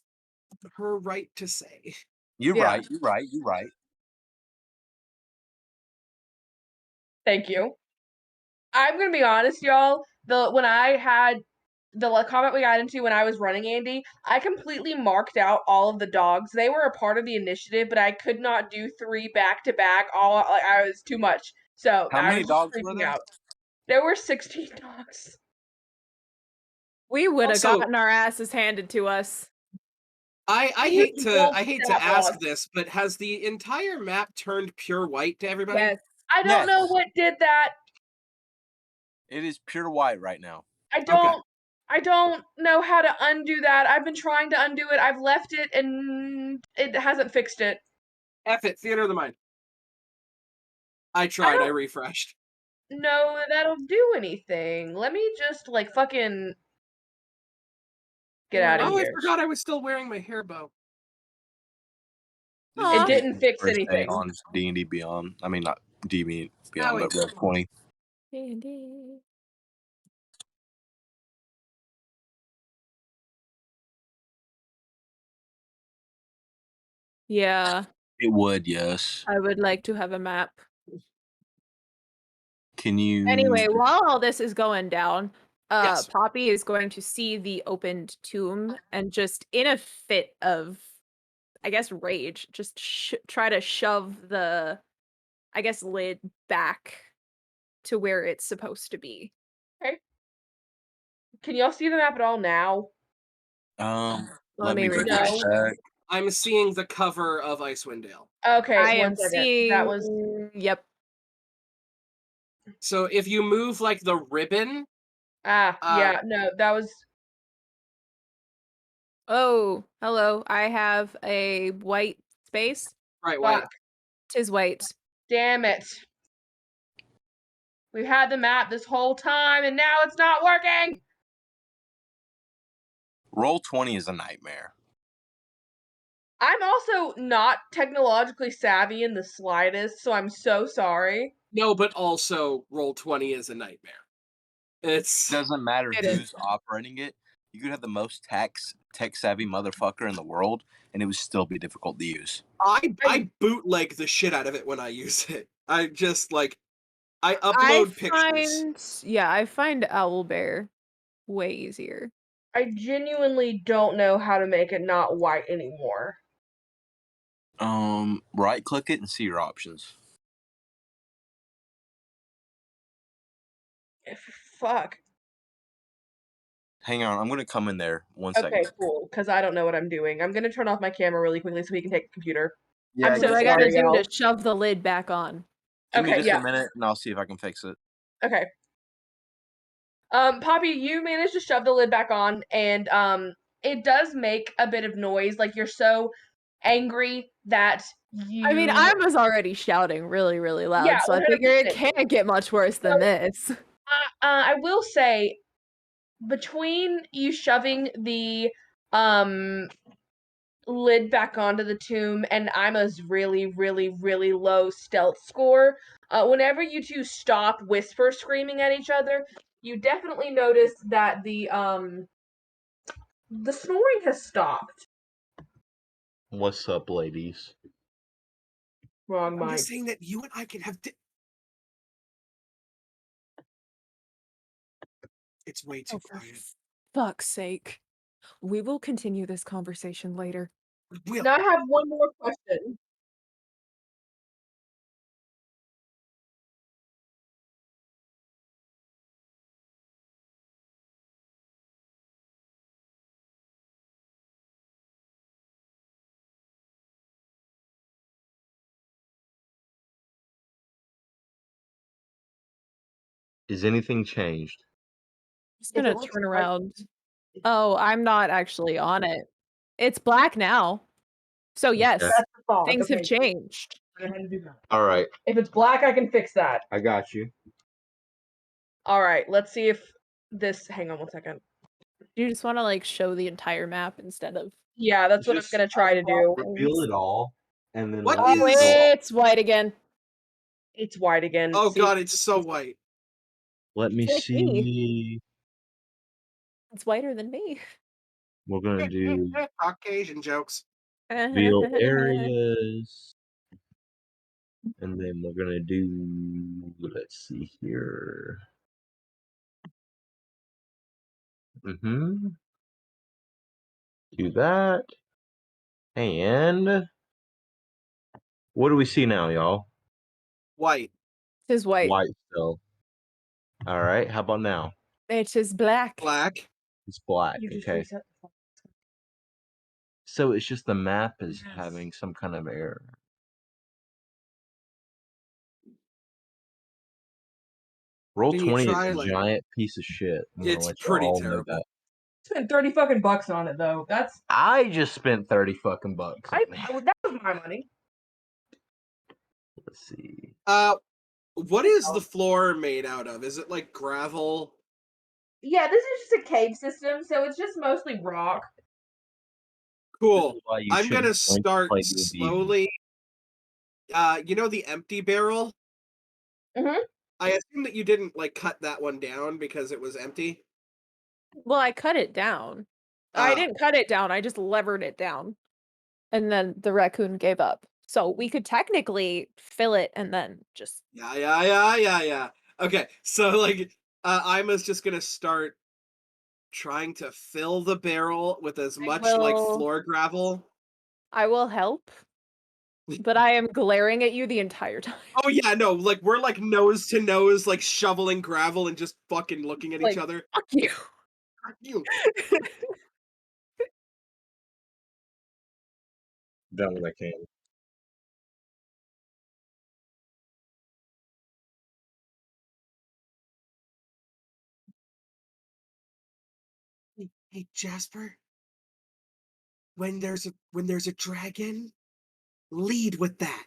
her right to say. You're Yeah. right. You're right. You're right. Thank you. I'm gonna be honest, y'all. When I had the comment we got into when I was running Andy, I completely marked out all of the dogs. They were a part of the initiative, but I could not do 3 back to back. I was too much. So How I many was just dogs were freaking there? out. There were 16 dogs. We would have Also- gotten our asses handed to us. I You hate to wolf I hate to that ask dog. this, but has the entire map turned pure white to everybody? Yes. I don't know Yes. what did that. It is pure white right now. I don't know how to undo that. I've been trying to undo it. I've left it and it hasn't fixed it. F it, theater of the mind. I tried, I refreshed. No, that'll do anything. Let me just like fucking get out of Oh, I here. forgot I was still wearing my hair bow. This Aw. is It didn't Jason's fix first day anything. on D&D Beyond. I mean, not D&D Beyond, Now but Red 20. Andy. Yeah, It would, yes. I would like to have a map. Can you? Anyway, while all this is going down, Yes. Poppy is going to see the opened tomb and just in a fit of, I guess, rage, just try to shove the, I guess, lid back to where it's supposed to be. Can y'all see the map at all now? Let me me double refresh. check. I'm seeing the cover of Icewind Dale. Okay, I one am second. seeing. That was Yep. So if you move like the ribbon, yeah, no, that was Oh, hello. I have a white space. right, white. fuck. Tis white. Damn it. We've had the map this whole time and now it's not working. Roll 20 is a nightmare. I'm also not technologically savvy in the slightest, so I'm so sorry. No, but also Roll20 is a nightmare. It's Doesn't matter It who's operating it. You could have the most tech savvy motherfucker in the world, and it would still be difficult to use. I bootleg the shit out of it when I use it. I just like I upload pictures. I find Owlbear way easier. I genuinely don't know how to make it not white anymore. Right click it and see your options. Fuck. Hang on, I'm gonna come in there. One Okay, second. cool, because I don't know what I'm doing. I'm gonna turn off my camera really quickly so we can take the computer. Yeah, I'm What so do I gotta sorry, do y'all. to shove the lid back on? give me Okay, just yeah. a minute, and I'll see if I can fix it. Okay. Poppy, you managed to shove the lid back on, and it does make a bit of noise. Like you're so angry that you. I mean, I was already shouting really, really loud, Yeah, so I figure it 100%. can't get much worse than this. I will say, between you shoving the lid back onto the tomb and Ima's really, really, really low stealth score, whenever you two stop whisper screaming at each other, you definitely notice that the snoring has stopped. What's up, ladies? Wrong I'm mic. just saying that you and I can have. It's way too Oh, for quiet. fuck's sake. We will continue this conversation later. Will. Now I have one more question. Is anything changed? Just If gonna it looks turn like- around. Oh, I'm not actually on it. It's black now. So yes, Okay. That's the fog. things have Okay, changed. go ahead and do that. All right, If it's black, I can fix that. I got you. All right, let's see if this. Hang on one second. You just want to like show the entire map instead of. Yeah, that's what I'm Just- gonna try to do. Reveal it all, and then What let is- it go off. It's white again. It's white again. Oh See? god, it's so white. Let me It's like me. see. It's whiter than me. We're gonna do Caucasian jokes. reveal areas, and then we're gonna do. Let's see here. Do that, and what do we see now, y'all? White. It is white. White still. All right. How about now? It is black. Black. It's black. You just Okay. reset the fog. So it's just the map is having some kind of error. Roll Can you 20 is try, a like- giant piece of shit. I'm gonna It's let you pretty all know terrible. that. Spent 30 fucking bucks on it though. That's I just spent 30 fucking bucks on it. that was my money. Let's see. What is the floor made out of? Is it like gravel? Yeah, this is just a cave system, so it's just mostly rock. This Cool. is why you I'm shouldn't gonna join to start play D&D. slowly. You know the empty barrel? Mhm. I assume that you didn't like cut that one down because it was empty. Well, I cut it down. I Ah. didn't cut it down. I just levered it down. And then the raccoon gave up. So we could technically fill it and then just. Yeah. Okay, so like, Ima's just gonna start trying to fill the barrel with as much like will- floor gravel. I will help. But I am glaring at you the entire time. Oh yeah, no, like we're like nose to nose, like shoveling gravel and just fucking looking at each Like- other. Fuck you. Fuck you. Done what I can. Hey Jasper, when there's a dragon, lead with that.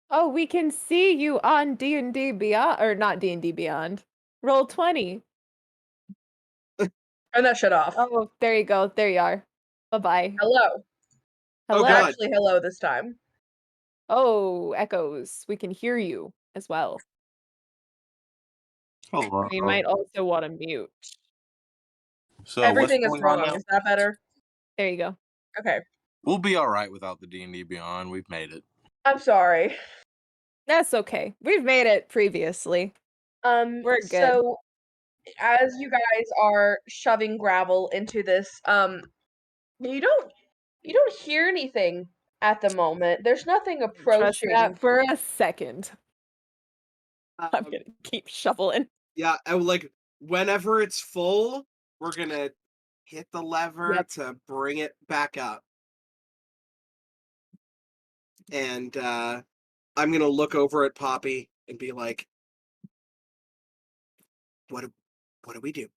Oh, we can see you on D&D Beyond, or not D&D Beyond. Roll 20. Turn that shit off. Oh, there you go. There you are. Bye-bye. Hello. Hello. God. Actually, hello this time. Oh, echoes. We can hear you as well. Hello. We might also want to mute. So Everything what's is going on wrong. now? Is that better? There you go. Okay. We'll be all right without the D&D Beyond. We've made it. I'm sorry. That's okay. We've made it previously. We're good. So as you guys are shoving gravel into this, you don't hear anything at the moment. There's nothing Trust approaching. that for a second. I'm Um, gonna keep shoveling. yeah, like whenever it's full, we're gonna hit the lever Yep. to bring it back up. And I'm gonna look over at Poppy and be like, what do we do?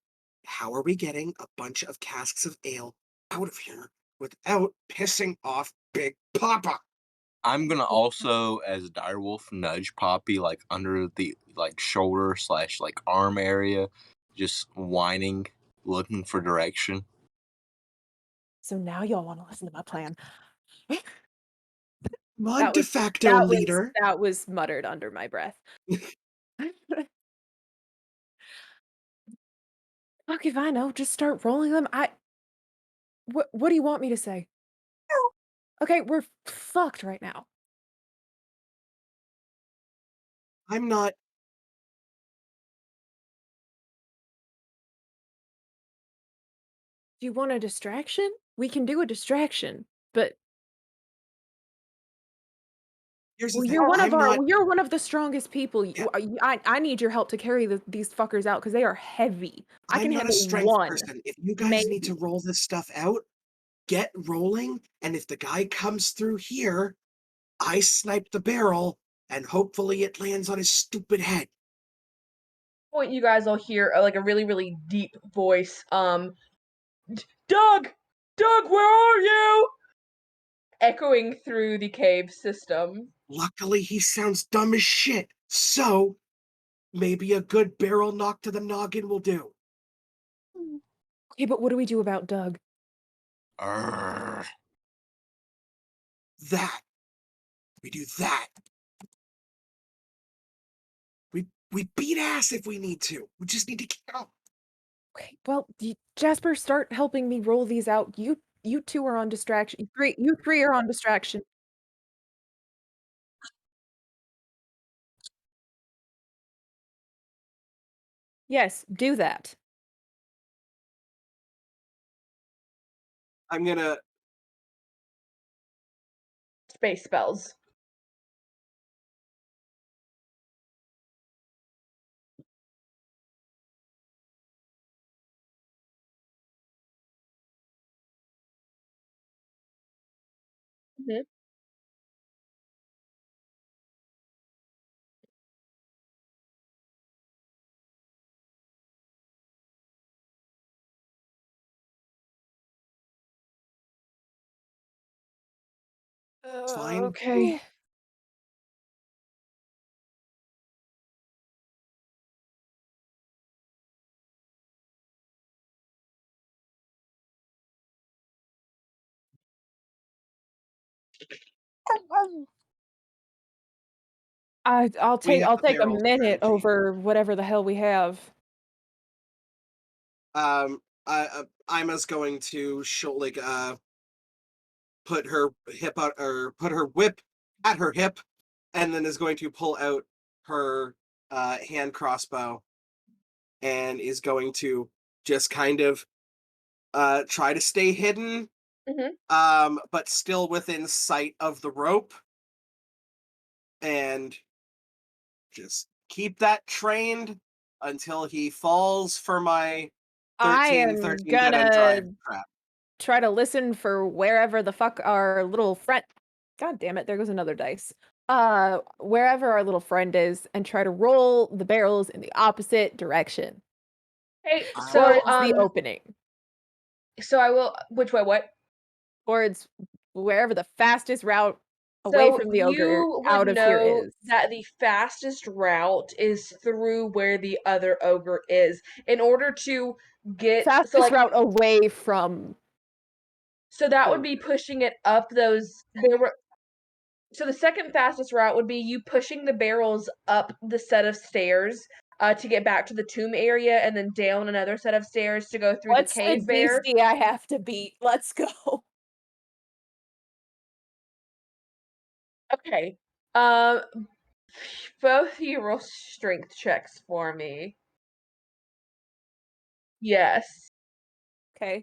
How are we getting a bunch of casks of ale out of here without pissing off Big Papa? I'm gonna also, as a direwolf, nudge Poppy like under the like shoulder / like arm area, just whining, looking for direction. So now y'all want to listen to my plan. My That de was- facto leader. That was muttered under my breath. Okay, fine. No, just start rolling them. What do you want me to say? Okay, we're fucked right now. I'm not. Do you want a distraction? We can do a distraction, but Here's the well, thing. I'm not. you're one of the strongest people. Yeah. I need your help to carry these fuckers out because they are heavy. I I'm can not a handle strength one, person. If you guys need to maybe. roll this stuff out, get rolling. And if the guy comes through here, I snipe the barrel, and hopefully it lands on his stupid head. Point, you guys will hear like a really, really deep voice. Doug! Doug, where are you? Echoing through the cave system. Luckily, he sounds dumb as shit. So maybe a good barrel knock to the noggin will do. Okay, but what do we do about Doug? Arrgh. That. We do that. We beat ass if we need to. We just need to get out. Okay, well, Jasper, start helping me roll these out. You two are on distraction. You three are on distraction. Yes, do that. I'm gonna. Space spells. Mhm. It's fine. Okay. I'll We take have I'll a take a barrel minute strategy. over whatever the hell we have. Ima's going to show put her hip out or put her whip at her hip, and then is going to pull out her hand crossbow, and is going to just kind of try to stay hidden, but still within sight of the rope, and just keep that trained until he falls for my I am 13 dead end gonna drive trap. try to listen for wherever the fuck our little friend. God damn it, there goes another dice. Wherever our little friend is, and try to roll the barrels in the opposite direction Hey, towards so the opening, so I will. Which way? What? towards wherever the fastest route away So from the ogre you would out of here know is. that the fastest route is through where the other ogre is. In order to get Fastest route away from. so that would be pushing it up those so the second fastest route would be you pushing the barrels up the set of stairs to get back to the tomb area and then down another set of stairs to go through What's the the cave bear. DC I have to beat? Let's go. Okay. Both of you roll strength checks for me. Yes. Okay.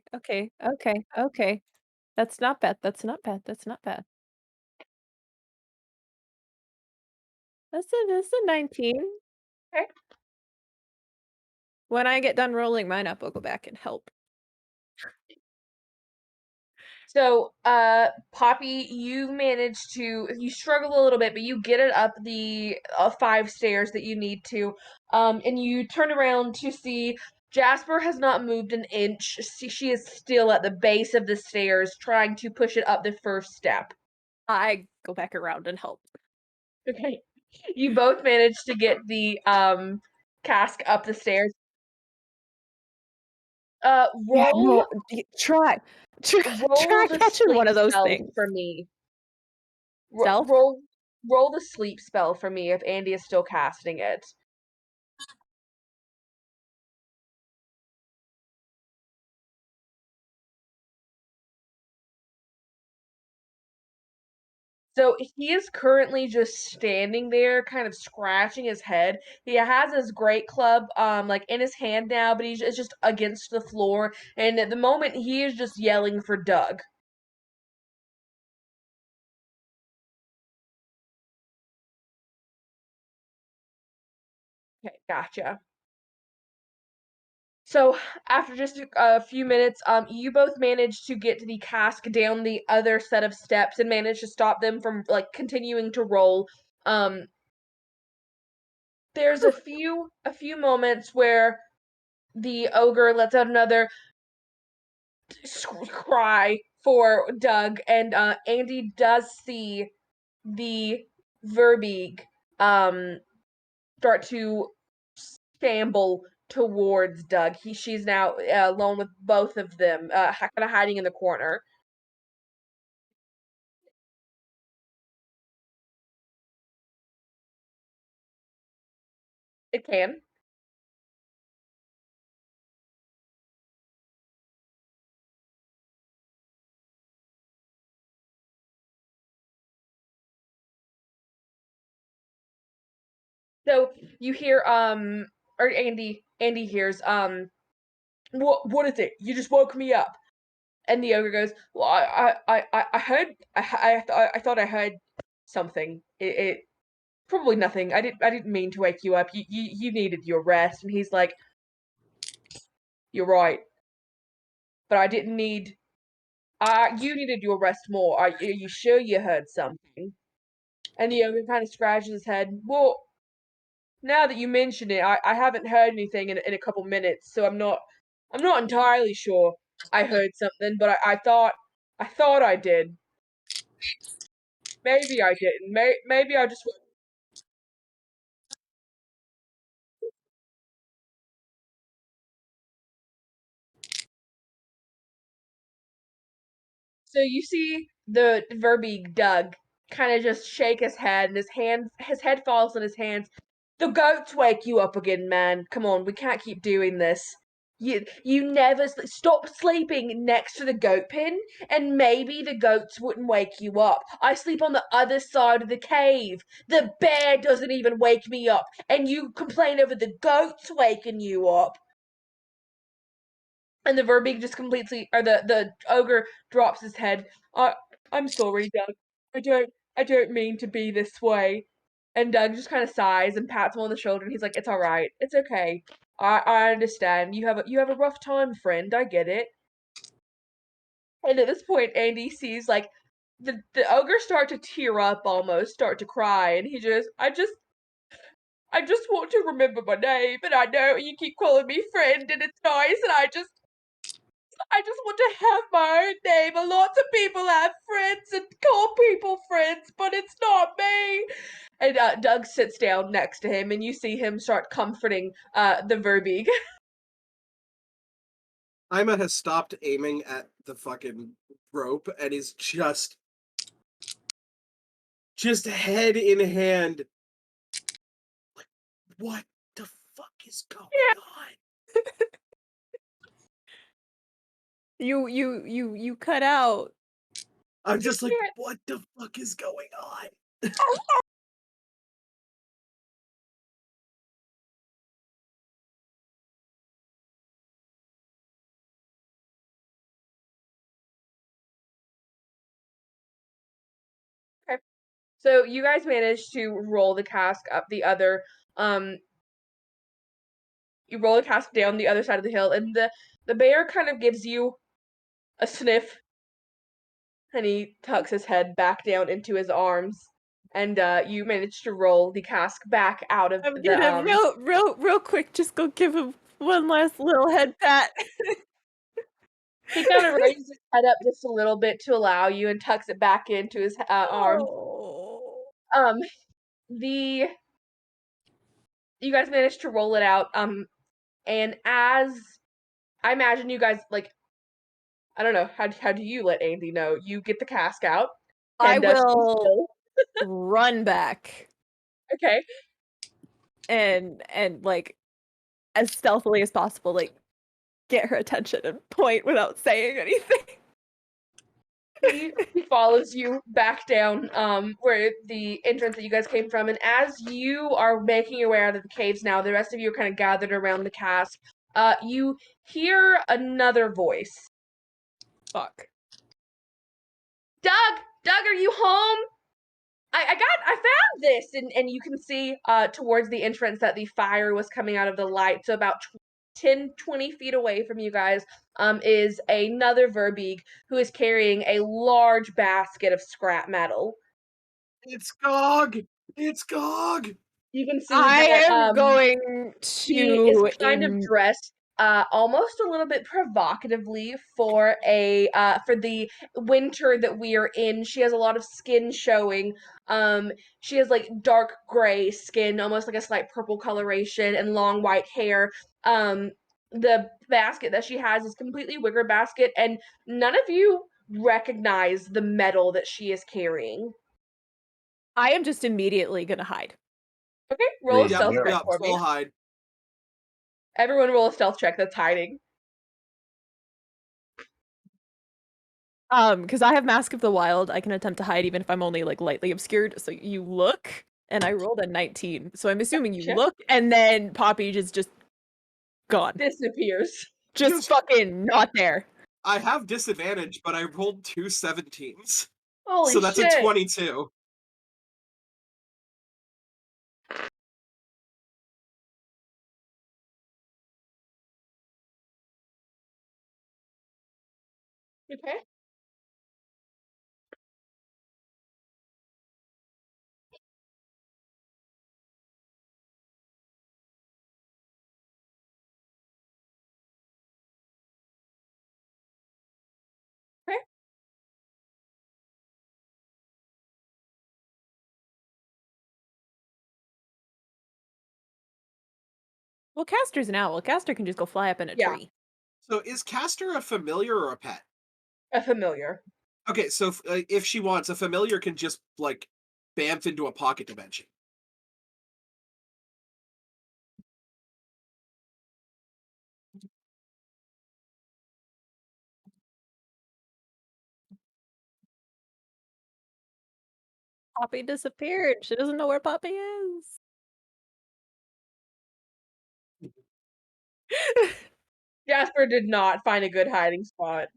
That's not bad. That's not bad. That's not bad. That's a 19. Okay. When I get done rolling mine up, I'll go back and help. So, Poppy, you struggle a little bit, but you get it up the 5 stairs that you need to. And you turn around to see Jasper has not moved an inch. She is still at the base of the stairs trying to push it up the first step. I go back around and help. Okay. You both managed to get the cask up the stairs. Yeah, Roll no, try roll the catching one sleep of those spell things. for me. Stealth? Roll the sleep spell for me if Andy is still casting it. So he is currently just standing there, kind of scratching his head. He has his great club, like in his hand now, but it's just against the floor. And at the moment, he is just yelling for Doug. Okay, gotcha. So after just a few minutes, you both managed to get the cask down the other set of steps and managed to stop them from like continuing to roll. Um, there's a few moments where the ogre lets out another cry for Doug, and Andy does see the Verbeeg start to shamble towards Doug. She's now alone with both of them, kind of hiding in the corner. It can. So you hear or Andy hears what is it? You just woke me up. And the ogre goes, "Well, I heard, I thought I heard something. It probably nothing. I didn't mean to wake you up. You needed your rest." And he's like, "You're right, but I didn't need. You needed your rest more. Are you sure you heard something?" And the ogre kind of scratches his head. Well, now that you mention it, I haven't heard anything in a couple minutes, so I'm not entirely sure I heard something, but I thought I did. Maybe I didn't. Maybe I just. So you see the Verbeeg Doug kind of just shake his head, and his head falls in his hands. The goats wake you up again, man. Come on, we can't keep doing this. You never stop sleeping next to the goat pen, and maybe the goats wouldn't wake you up. I sleep on the other side of the cave. The bear doesn't even wake me up, and you complain over the goats waking you up. And the Verbeeg just completely, or the ogre drops his head. I'm sorry, Doug. I don't mean to be this way. And Doug just kind of sighs and pats him on the shoulder. And he's like, "It's all right. It's okay. I understand. You have a rough time, friend. I get it." And at this point, Andy sees like the ogre start to tear up, almost start to cry, and I just want to remember my name, and I know you keep calling me friend, and it's nice, and I just want to have my own name. Lots of people have friends and call people friends, but it's not me. And Doug sits down next to him, and you see him start comforting the Verbeeg. Ima has stopped aiming at the fucking rope and is just head in hand. Like, what the fuck is going on? You cut out. I'm just like, what the fuck is going on? Okay. So you guys managed to roll the cask up the other you roll the cask down the other side of the hill, and the bear kind of gives you a sniff, and he tucks his head back down into his arms, and you manage to roll the cask back out of I'm the gonna real quick just go give him one last little head pat. He kind of raises his head up just a little bit to allow you and tucks it back into his arms. Oh. Um, the you guys managed to roll it out. And as I imagine you guys like, I don't know, how do you let Andy know? You get the cask out I and will run back okay. and like as stealthily as possible, like get her attention and point without saying anything. He follows you back down where the entrance that you guys came from, and as you are making your way out of the caves now, the rest of you are kind of gathered around the cask. You hear another voice. Fuck. Doug, are you home? I found this, and you can see towards the entrance that the fire was coming out of the light. So about 10, 20 feet away from you guys is another Verbeeg who is carrying a large basket of scrap metal. It's Gog. It's Gog. You can see I that am going he is to kind of dressed almost a little bit provocatively for for the winter that we are in. She has a lot of skin showing. She has like dark gray skin, almost like a slight purple coloration, and long white hair. The basket that she has is completely wicker basket, and none of you recognize the metal that she is carrying. I am just immediately gonna hide. Okay, roll a Reason, stealth yeah. check Yep, for me. full hide. Everyone roll a stealth check that's hiding. Because I have Mask of the Wild, I can attempt to hide even if I'm only like lightly obscured. So you look, and I rolled a 19. So I'm assuming you Check. look, and then Poppy is just gone. Disappears. Just fucking not there. I have disadvantage, but I rolled 2 17s. Holy So that's shit. a 22. Okay. Okay. Well, Castor's an owl. Castor can just go fly up in a Yeah. tree. So is Castor a familiar or a pet? A familiar. Okay, so if she wants, a familiar can just like bamf into a pocket dimension. Poppy disappeared. She doesn't know where Poppy is. Jasper did not find a good hiding spot.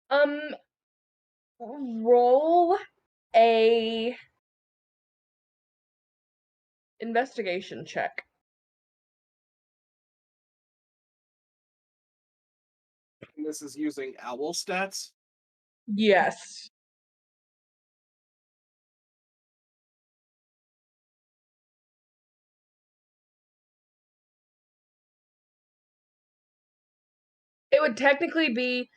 Um, roll a investigation check. And this is using owl stats. Yes. It would technically be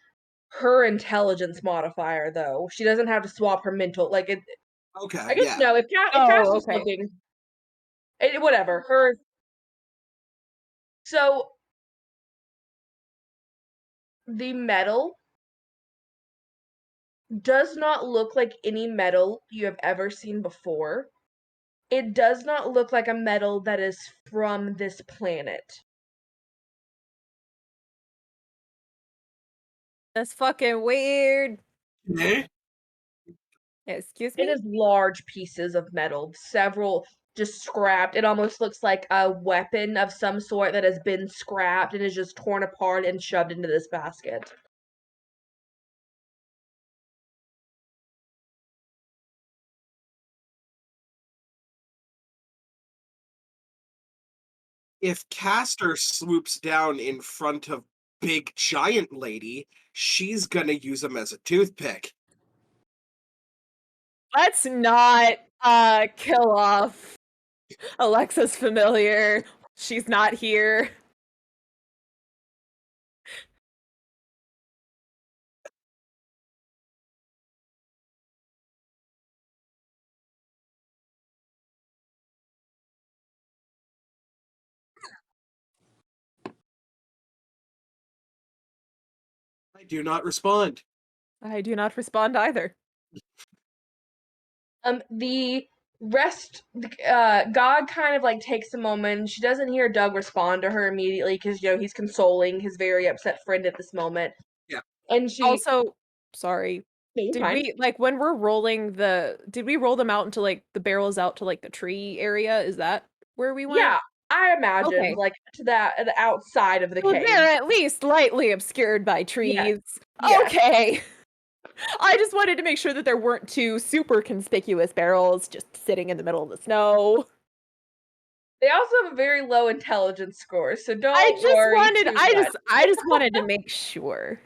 her intelligence modifier, though. She doesn't have to swap her mental. Like it. Okay, I guess yeah. no. If Oh, Castor's okay. looking, whatever. Her. So the metal does not look like any metal you have ever seen before. It does not look like a metal that is from this planet. That's fucking weird. Eh? Excuse It me? is large pieces of metal, several just scrapped. It almost looks like a weapon of some sort that has been scrapped and is just torn apart and shoved into this basket. If Castor swoops down in front of big giant lady, she's gonna use him as a toothpick. Let's not kill off Alexa's familiar. She's not here. I do not respond. I do not respond either. The God kind of like takes a moment. She doesn't hear Doug respond to her immediately because he's consoling his very upset friend at this moment. Yeah. And she Also, sorry. No, Did fine. we like when we're rolling did we roll them out into like the barrels out to like the tree area? Is that where we went? Yeah, I imagined Okay. like to the outside of the So cave. they're at least lightly obscured by trees. Yes. Okay. I just wanted to make sure that there weren't two super conspicuous barrels just sitting in the middle of the snow. They also have a very low intelligence score, so don't I just worry wanted too much. I just wanted to make sure.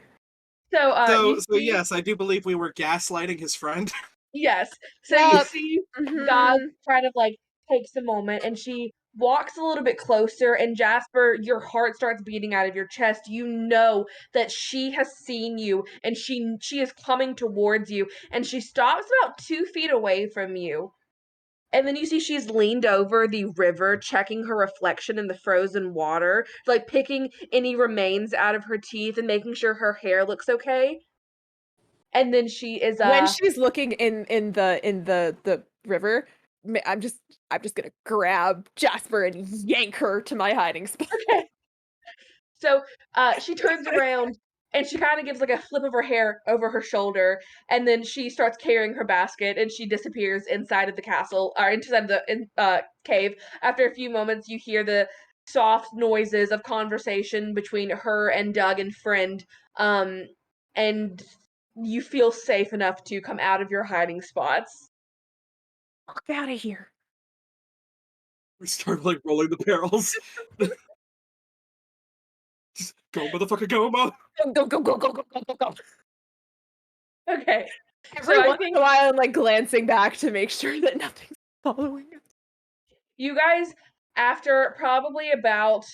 So, you So see, yes, I do believe we were gaslighting his friend. yes. So you Yup. see, God Mhm. kind of like takes a moment, and she walks a little bit closer. And Jasper, your heart starts beating out of your chest. You know that she has seen you, and she is coming towards you, and she stops about 2 feet away from you. And then you see she's leaned over the river, checking her reflection in the frozen water, like picking any remains out of her teeth and making sure her hair looks okay. And then she is When she's looking in the river, I'm just gonna grab Jasper and yank her to my hiding spot. okay. So she turns around and she kind of gives like a flip of her hair over her shoulder, and then she starts carrying her basket and she disappears inside of the castle or inside of the cave. After a few moments, you hear the soft noises of conversation between her and Doug and friend, and you feel safe enough to come out of your hiding spots. Fuck out of here. We start like rolling the barrels. Just go, motherfucker, go, mo. Go. Okay, Every so I once think in a while, I'm like glancing back to make sure that nothing's following us. you guys, after probably about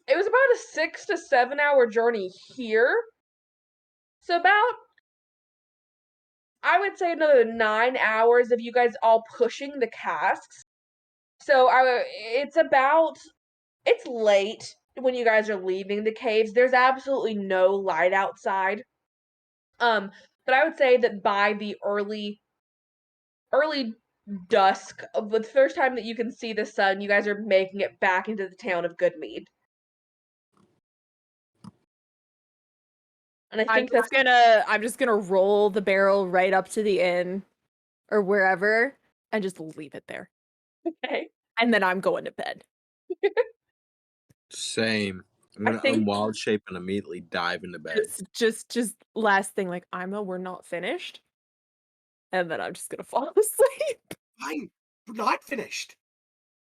it was about a 6 to 7 hour journey here. So about I would say another 9 hours of you guys all pushing the casks. So it's late when you guys are leaving the caves. There's absolutely no light outside. Um, but I would say that by the early dusk of the first time that you can see the sun, you guys are making it back into the town of Goodmead. And I think that's I'm just gonna roll the barrel right up to the inn or wherever and just leave it there. okay. And then I'm going to bed. Same. I'm I gonna think unwild shape and immediately dive into bed. Just last thing, like Ima, we're not finished. And then I'm just gonna fall asleep. Fine, we're not finished.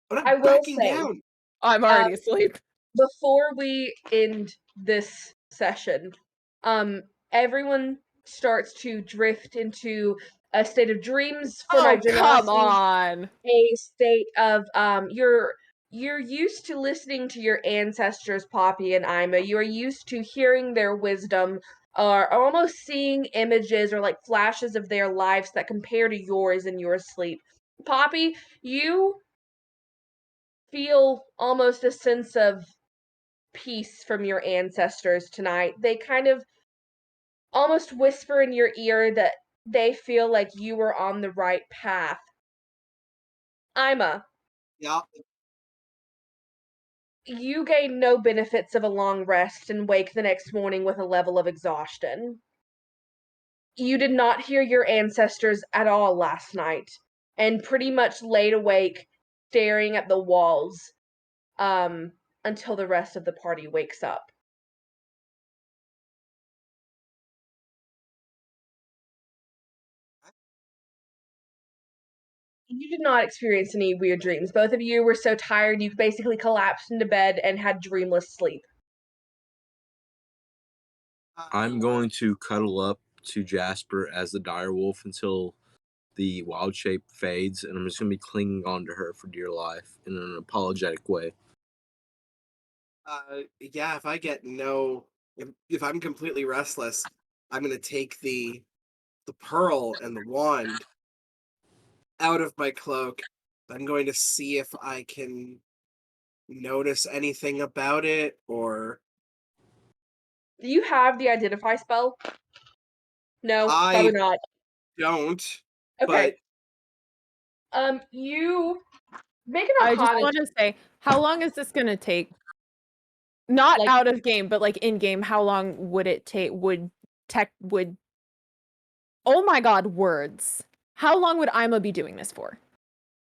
I'm I not will backing say, down. I'm already asleep. before we end this session, everyone starts to drift into a state of dreams for my Oh, come generosity, on. a state of you're used to listening to your ancestors, Poppy and Ima. You are used to hearing their wisdom or almost seeing images or like flashes of their lives that compare to yours in your sleep. Poppy, you feel almost a sense of peace from your ancestors tonight. They kind of almost whisper in your ear that they feel like you were on the right path. Ima, Yeah. you gain no benefits of a long rest and wake the next morning with a level of exhaustion. You did not hear your ancestors at all last night and pretty much laid awake staring at the walls um until the rest of the party wakes up. You did not experience any weird dreams. Both of you were so tired you basically collapsed into bed and had dreamless sleep. I'm going to cuddle up to Jasper as the direwolf until the wild shape fades, and I'm just gonna be clinging on to her for dear life in an apologetic way. Yeah, if I get no, if I'm completely restless, I'm gonna take the pearl and the wand out of my cloak. I'm going to see if I can notice anything about it, or Do you have the identify spell? No, probably I not. don't. Okay. But You make an I just arcana want to say, how long is this gonna take? Not Like- out of game, but like in game, how long would it take? Would oh my god, words. How long would Ima be doing this for?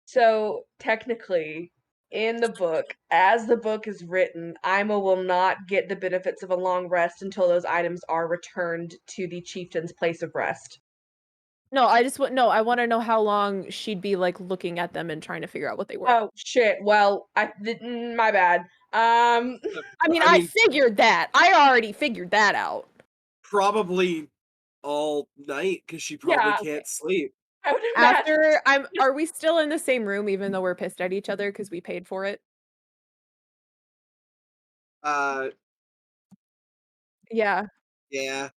So technically, in the book, as the book is written, Ima will not get the benefits of a long rest until those items are returned to the chieftain's place of rest. No, I want to know how long she'd be like looking at them and trying to figure out what they were. Oh shit. Well, my bad. I mean, I figured that. I already figured that out. Probably all night because she probably Yeah. can't sleep. I would imagine. Are we still in the same room even though we're pissed at each other because we paid for it? Yeah. Yeah.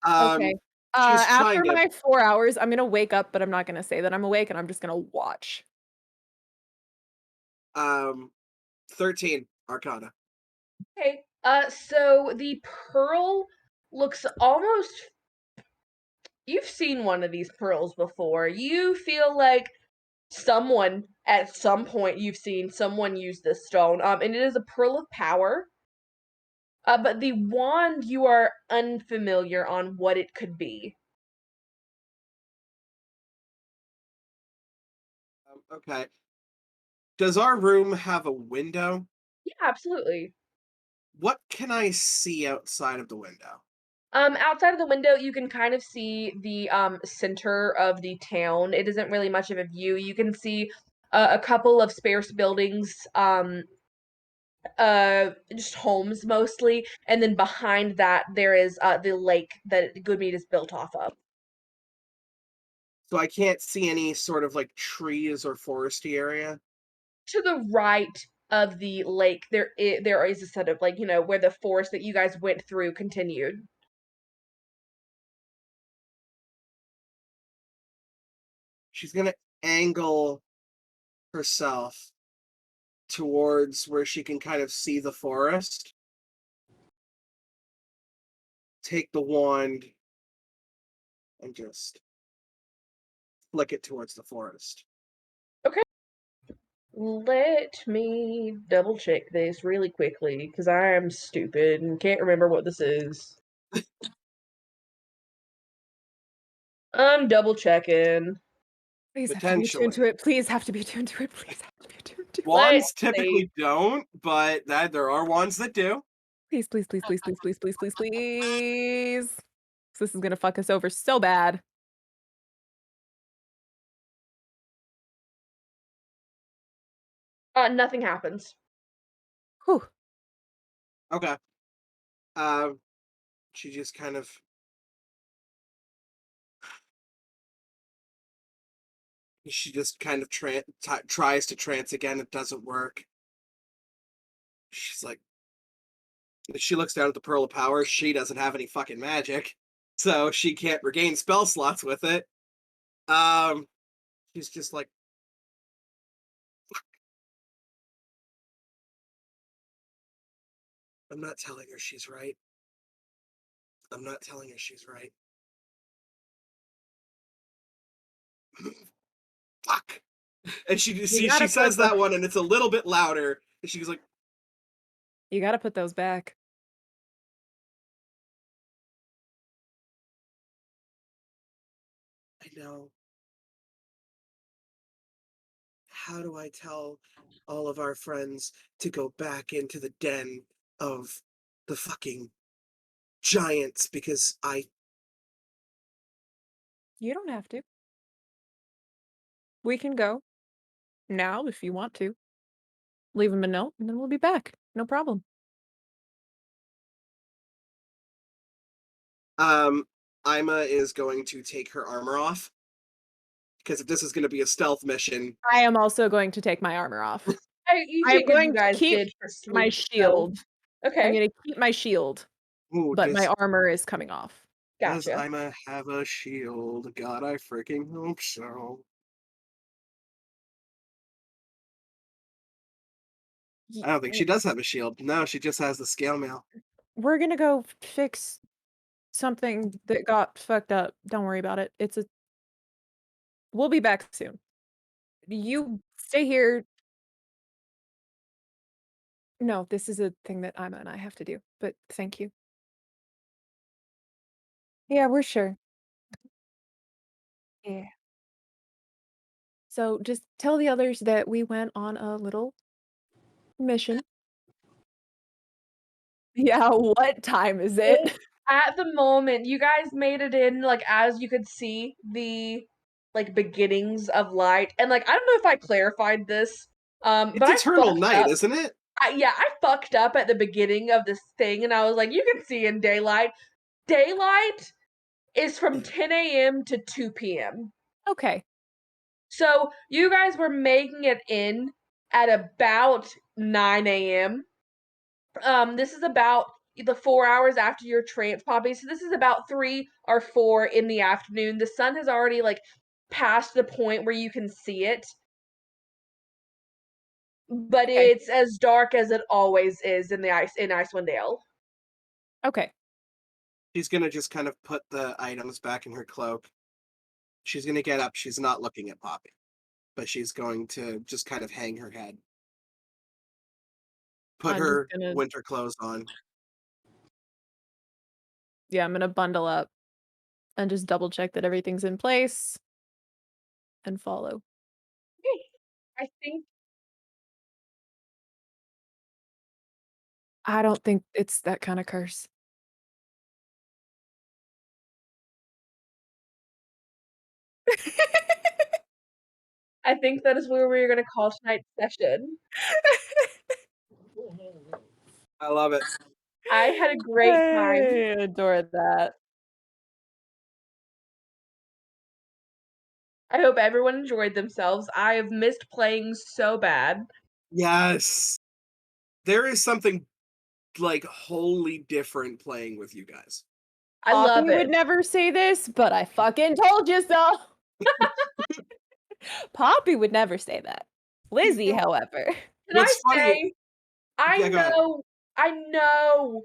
Okay. She's trying After to. my 4 hours, I'm gonna wake up, but I'm not gonna say that I'm awake, and I'm just gonna watch. 13 Arcana. Okay. So the pearl looks almost. You've seen one of these pearls before. You feel like someone at some point you've seen someone use this stone. And it is a pearl of power. But the wand you are unfamiliar on what it could be. Okay. Does our room have a window? Yeah, absolutely. What can I see outside of the window? Outside of the window, you can kind of see the center of the town. It isn't really much of a view. You can see a couple of sparse buildings, just homes mostly, and then behind that there is the lake that Goodmead is built off of. So I can't see any sort of like trees or foresty area. To the right of the lake, there is a set of like where the forest that you guys went through continued. She's gonna angle herself towards where she can kind of see the forest. Take the wand and just flick it towards the forest. Okay. Let me double check this really quickly because I am stupid and can't remember what this is. I'm double checking. Please have to be tuned to it. Please have to be tuned to it. Please have to be tuned to it. Wands typically don't, but there are wands that do. Please, please, please, please, please, please, please, please, please. This is gonna fuck us over so bad. Nothing happens. Whew. Okay. She just kind of tries to trance again. It doesn't work. She's like, she looks down at the Pearl of Power. She doesn't have any fucking magic, so she can't regain spell slots with it. She's just like, I'm not telling her she's right. I'm not telling her she's right. Fuck. And she says that one, and it's a little bit louder. And she's like, You gotta put those back. I know. How do I tell all of our friends to go back into the den of the fucking giants because You don't have to. We can go now if you want to. Leave him a note, and then we'll be back. No problem. Ima is going to take her armor off because if this is going to be a stealth mission, I am also going to take my armor off. You I'm take what you going to guys keep did for sleep. my shield. Okay. I'm gonna keep my shield, but my armor is coming off. Does Gotcha. Ima have a shield? God, I freaking hope so. I don't think she does have a shield. No, she just has the scale mail. We're gonna go fix something that got fucked up. Don't worry about it. We'll be back soon. You stay here. No, this is a thing that Ima and I have to do, but thank you. Yeah, we're sure. Yeah. So just tell the others that we went on a little mission. Yeah, what time is it? At the moment, you guys made it in, like, as you could see the, like, beginnings of light, and, like, I don't know if I clarified this, but It's I eternal fucked night, up. isn't it? I fucked up at the beginning of this thing, and I was like, "You can see in daylight." Daylight is from 10 AM to 2 PM. Okay. So, you guys were making it in at about 9 AM. This is about the 4 hours after your trance, Poppy, so this is about 3 or 4 in the afternoon. The sun has already, like, passed the point where you can see it. But Okay. it's as dark as it always is in Icewind Dale. Okay. She's gonna just kind of put the items back in her cloak. She's gonna get up. She's not looking at Poppy, but she's going to just kind of hang her head. Put I'm just her gonna winter clothes on. Yeah, I'm gonna bundle up and just double check that everything's in place and follow. Okay. I think I don't think it's that kind of curse. I think that is where we're gonna call tonight's session. I love it. I had a great time. I adore that. I hope everyone enjoyed themselves. I have missed playing so bad. Yes. There is something like wholly different playing with you guys. I love Poppy would it. never say this, but I fucking told you so. Poppy would never say that. Lizzie, however. Can I What's funny? say, I Yeah, go ahead. know